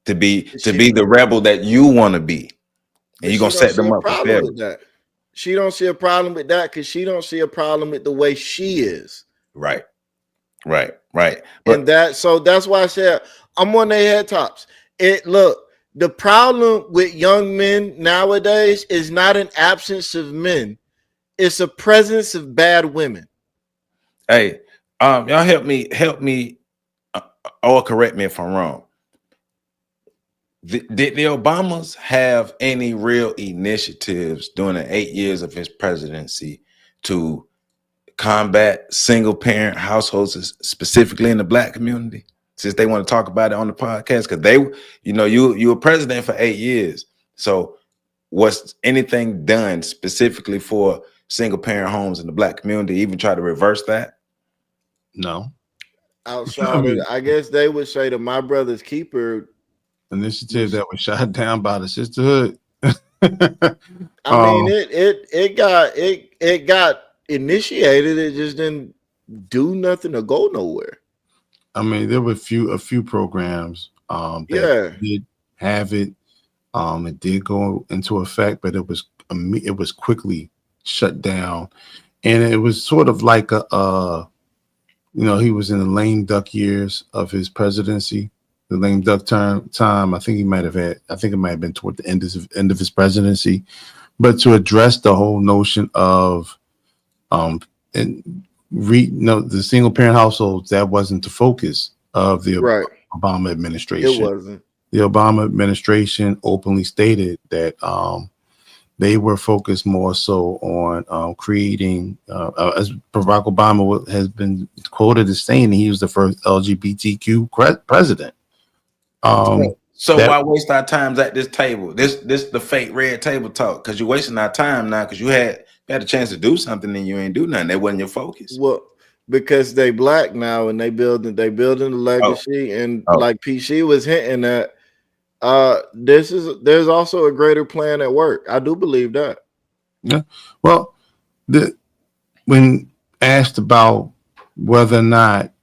to be the rebel that you want to be, and you're gonna set them up for failure. She don't see a problem with that because she don't see a problem with the way she is. Right. But, and that's why I said I'm on their head tops. Look, The problem with young men nowadays is not an absence of men. It's a presence of bad women. Hey, y'all help me, or correct me if I'm wrong. Did the Obamas have any real initiatives during the 8 years of his presidency to combat single parent households, specifically in the Black community? Since they want to talk about it on the podcast, because they, you were president for 8 years. So was anything done specifically for single parent homes in the Black community? Even try to reverse that? No. Outside of, I guess they would say the My Brother's Keeper initiative that was shot down by the sisterhood. I mean, it got initiated. It just didn't do nothing or go nowhere. I mean, there were a few programs that did have it. It did go into effect, but it was quickly shut down, and it was sort of like he was in the lame duck years of his presidency. The lame duck time. I think it might have been toward the end of his presidency. But to address the whole notion of the single parent households, that wasn't the focus of the Obama administration. It wasn't. The Obama administration openly stated that they were focused more so on creating, as Barack Obama has been quoted as saying, he was the first LGBTQ president. So why waste our times at this table? This the fake red table talk, because you're wasting our time now, because you had a chance to do something and you ain't do nothing. That wasn't your focus. Well, because they Black now and they building the legacy, and like PC was hinting at, there's also a greater plan at work. I do believe that. Yeah. Well, when asked about whether or not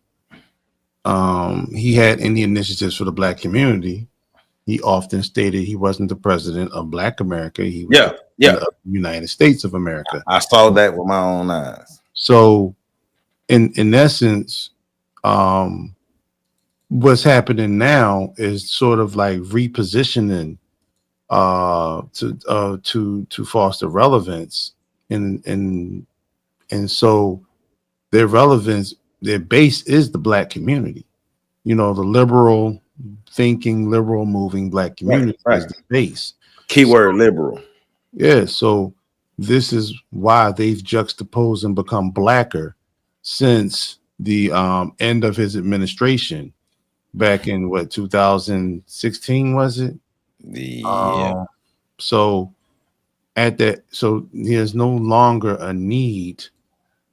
he had any initiatives for the Black community, he often stated he wasn't the president of Black America. He was the United States of America. I saw that with my own eyes. So, in essence, what's happening now is sort of like repositioning to foster relevance, and so their relevance, their base is the Black community. The liberal thinking, liberal moving Black community is the base. Keyword liberal. Yeah. So this is why they've juxtaposed and become blacker since the end of his administration back in 2016, was it? Yeah. So there's no longer a need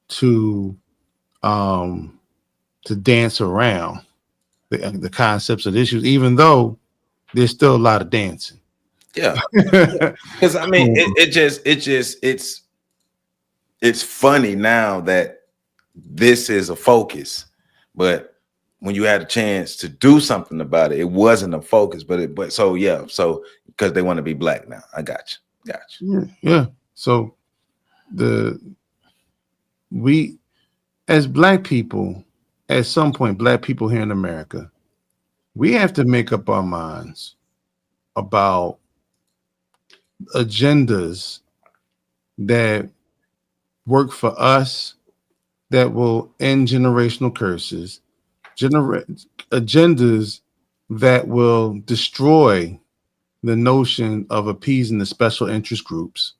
to dance around the concepts of the issues, even though there's still a lot of dancing. Yeah, because I mean, it's funny now that this is a focus, but when you had a chance to do something about it, it wasn't a focus. But because they want to be Black now. I got you. Yeah. So we as Black people, at some point, Black people here in America, we have to make up our minds about agendas that work for us, that will end generational curses, agendas that will destroy the notion of appeasing the special interest groups.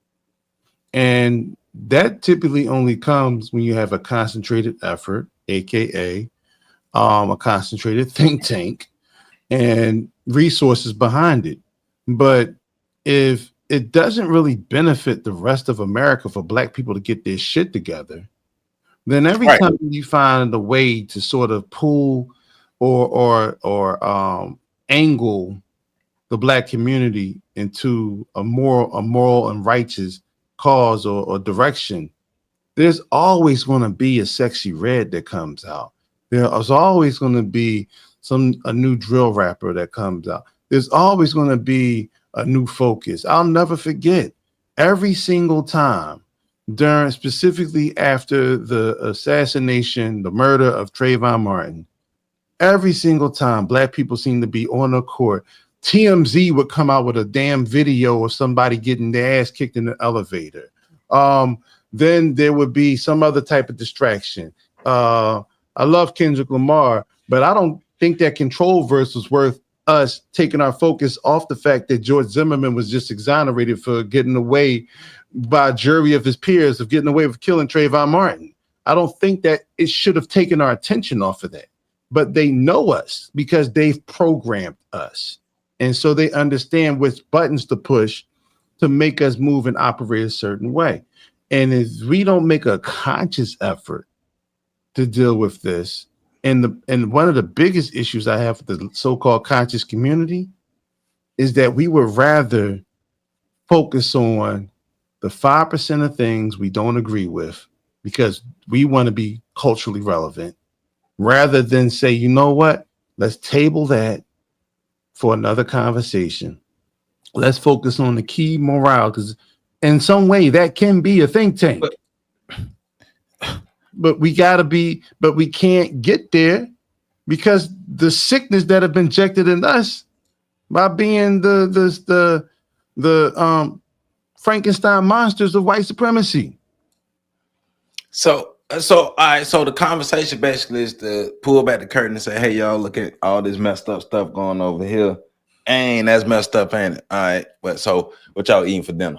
And that typically only comes when you have a concentrated effort, aka a concentrated think tank, and resources behind it. But if it doesn't really benefit the rest of America for Black people to get their shit together, then every time you find a way to sort of pull or angle the Black community into a moral and righteous cause or direction, there's always going to be a sexy red that comes out. There's always going to be a new drill rapper that comes out. There's always going to be a new focus. I'll never forget every single time specifically after the assassination, the murder of Trayvon Martin, every single time Black people seem to be on the court TMZ would come out with a damn video of somebody getting their ass kicked in the elevator. Then there would be some other type of distraction. I love Kendrick Lamar, but I don't think that Control verse was worth us taking our focus off the fact that George Zimmerman was just exonerated for getting away by a jury of his peers of getting away with killing Trayvon Martin. I don't think that it should have taken our attention off of that, but they know us because they've programmed us. And so they understand which buttons to push to make us move and operate a certain way. And if we don't make a conscious effort to deal with this, and one of the biggest issues I have with the so-called conscious community is that we would rather focus on the 5% of things we don't agree with because we want to be culturally relevant, rather than say, you know what, let's table that for another conversation. Let's focus on the key morale, because in some way that can be a think tank. But we can't get there because the sickness that have been injected in us by being the Frankenstein monsters of white supremacy. So all right, so the conversation basically is to pull back the curtain and say, hey, y'all, look at all this messed up stuff going over here. Ain't as messed up, ain't it? All right, but so what y'all eating for dinner?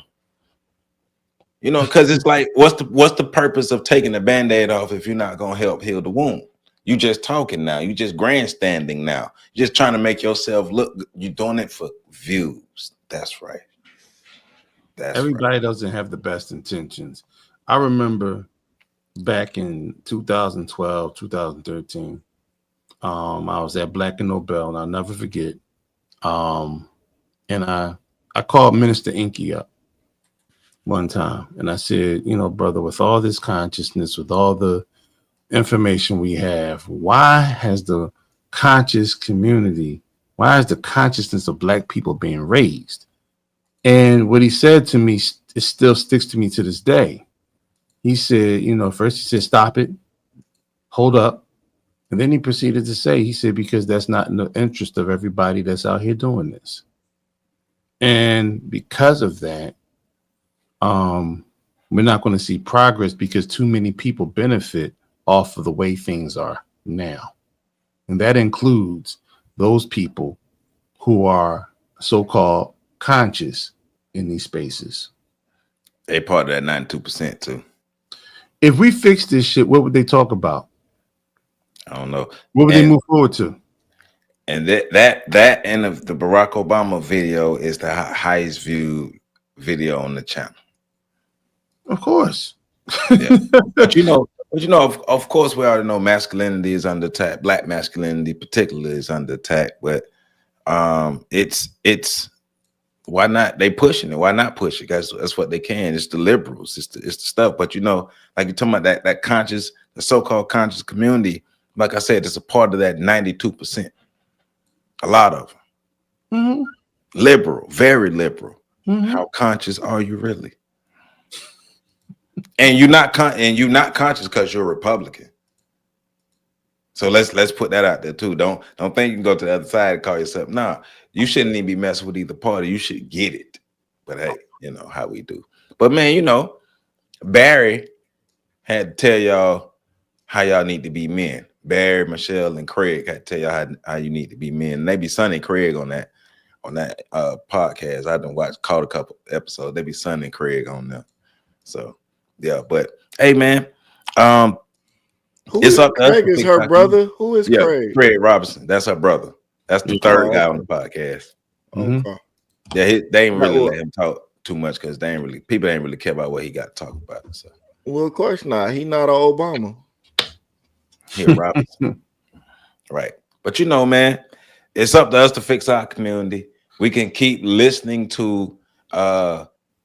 You know, because it's like, what's the purpose of taking the Band-Aid off if you're not gonna help heal the wound? You just talking now. You just grandstanding now. You're just trying to make yourself look. You're doing it for views. That's right. Everybody doesn't have the best intentions. I remember back in 2012, 2013, I was at Black and Nobel, and I'll never forget. And I called Minister Inky up one time, and I said, you know, brother, with all this consciousness, with all the information we have, why has the conscious community, why is the consciousness of Black people being raised? And what he said to me, it still sticks to me to this day. He said, you know, first he said, stop it, hold up. And then he proceeded to say, he said, because that's not in the interest of everybody that's out here doing this. And because of that, we're not going to see progress because too many people benefit off of the way things are now. And that includes those people who are so-called conscious in these spaces. They part of that 92% too. If we fix this shit, what would they talk about? I don't know. What would they move forward to? And that and the Barack Obama video is the highest viewed video on the channel. Of course. Yeah. But you know, of course, we already know masculinity is under attack. Black masculinity, particularly, is under attack. But it's why not? They pushing it. Why not push it? That's what they can. It's the liberals. It's the stuff. But you know, like you're talking about that conscious, the so-called conscious community. Like I said, it's a part of that 92%. A lot of them. Mm-hmm. Liberal, very liberal. Mm-hmm. How conscious are you really? And you're not conscious because you're a Republican. So let's put that out there too. Don't think you can go to the other side and call yourself. Nah, you shouldn't even be messing with either party. You should get it. But hey, you know how we do. But man, you know, Barry had to tell y'all how y'all need to be men. Barry, Michelle, and Craig had to tell y'all how you need to be men. And they be Sonny and Craig on that podcast. I done caught a couple episodes. They be Sonny and Craig on them. So yeah, but hey man, Who up Craig is her brother. Who is Craig? Craig Robinson. That's her brother. That's the third guy on the podcast. Mm-hmm. Okay. Yeah, they ain't really let him talk too much because people ain't really care about what he got to talk about. So. Well, of course not. He not an Obama. Here, Robinson. Right. But you know, man, it's up to us to fix our community. We can keep listening to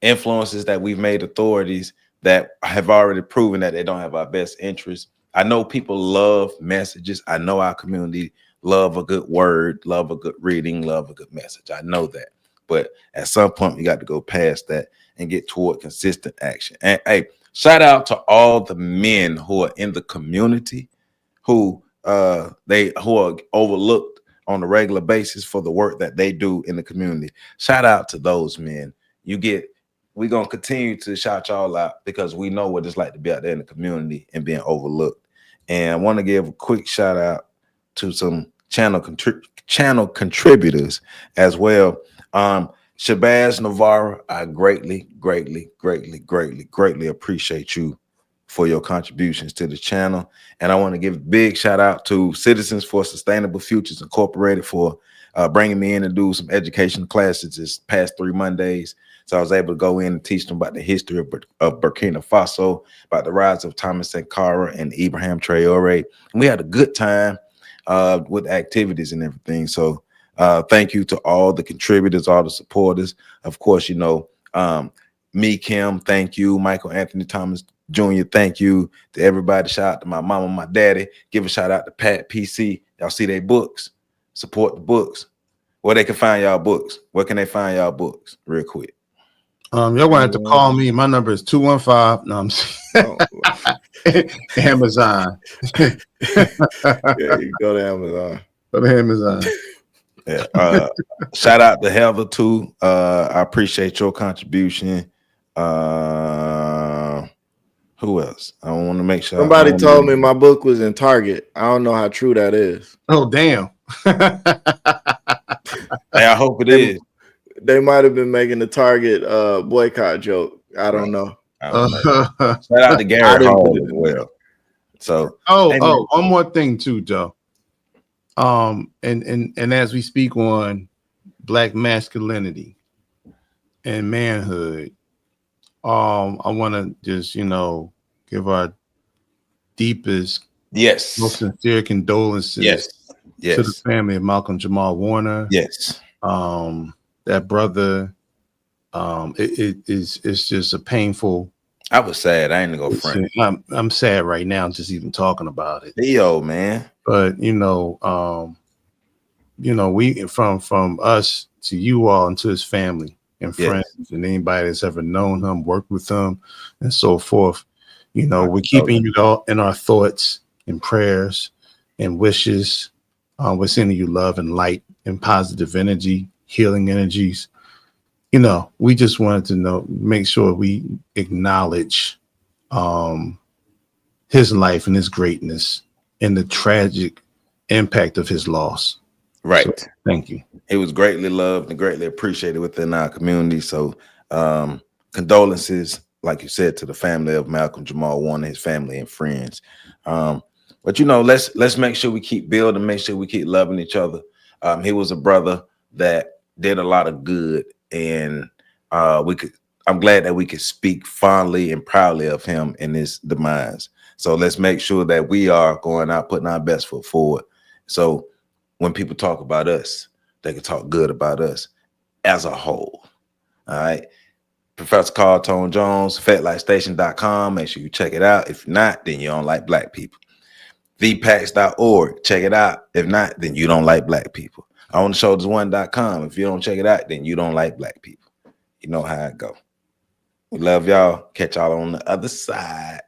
influences that we've made authorities that have already proven that they don't have our best interests. I know people love messages. I know our community love a good word, love a good reading, love a good message. I know that. But at some point, we got to go past that and get toward consistent action. And hey, shout out to all the men who are in the community who are overlooked on a regular basis for the work that they do in the community. Shout out to those men. We're going to continue to shout y'all out because we know what it's like to be out there in the community and being overlooked. And I want to give a quick shout out to some channel contributors as well. Shabazz Navarro, I greatly appreciate you for your contributions to the channel. And I want to give a big shout out to Citizens for Sustainable Futures Incorporated for bringing me in to do some education classes this past 3 Mondays. So I was able to go in and teach them about the history of Burkina Faso, about the rise of Thomas Sankara and Ibrahim Traore. And we had a good time with activities and everything. So thank you to all the contributors, all the supporters. Of course, you know, me, Kim, thank you. Michael Anthony Thomas Jr., thank you. To everybody, shout out to my mama, my daddy. Give a shout out to Pat PC. Y'all see their books. Support the books. Where they can find y'all books. Where can they find y'all books? Real quick. Y'all gonna have to call me. My number is 215. No, I'm Amazon. Yeah, you go to Amazon. Go to Amazon. Yeah. Shout out to Heather too. I appreciate your contribution. Who else? I want to make sure. Somebody told me my book was in Target. I don't know how true that is. Oh, damn. Hey, I hope it is. They might have been making the Target boycott joke. I don't know. Shout out to Gary Hall as well. So one more thing too, Joe. And as we speak on Black masculinity and manhood, I want to just, give our deepest, most sincere condolences to the family of Malcolm Jamal Warner. Yes. That brother, it's just a painful. I was sad. I ain't gonna front. I'm sad right now, just even talking about it. Yo, man. But we from us to you all and to his family and friends and anybody that's ever known him, worked with him, and so forth. We're keeping you all in our thoughts and prayers and wishes. We're sending you love and light and positive energy, healing energies. We just wanted to make sure we acknowledge his life and his greatness and the tragic impact of his loss. Right. So, thank you. He was greatly loved and greatly appreciated within our community. So condolences, like you said, to the family of Malcolm Jamal Warner, his family and friends. But let's make sure we keep building, make sure we keep loving each other. He was a brother that did a lot of good, and I'm glad that we could speak fondly and proudly of him in his demise. So let's make sure that we are going out, putting our best foot forward. So when people talk about us, they can talk good about us as a whole. All right. Professor Carl Tone Jones, FetLifeStation.com. Make sure you check it out. If not, then you don't like Black people. VPAX.org. Check it out. If not, then you don't like Black people. OnTheShoulders1.com. If you don't check it out, then you don't like Black people. You know how it go. We love y'all. Catch y'all on the other side.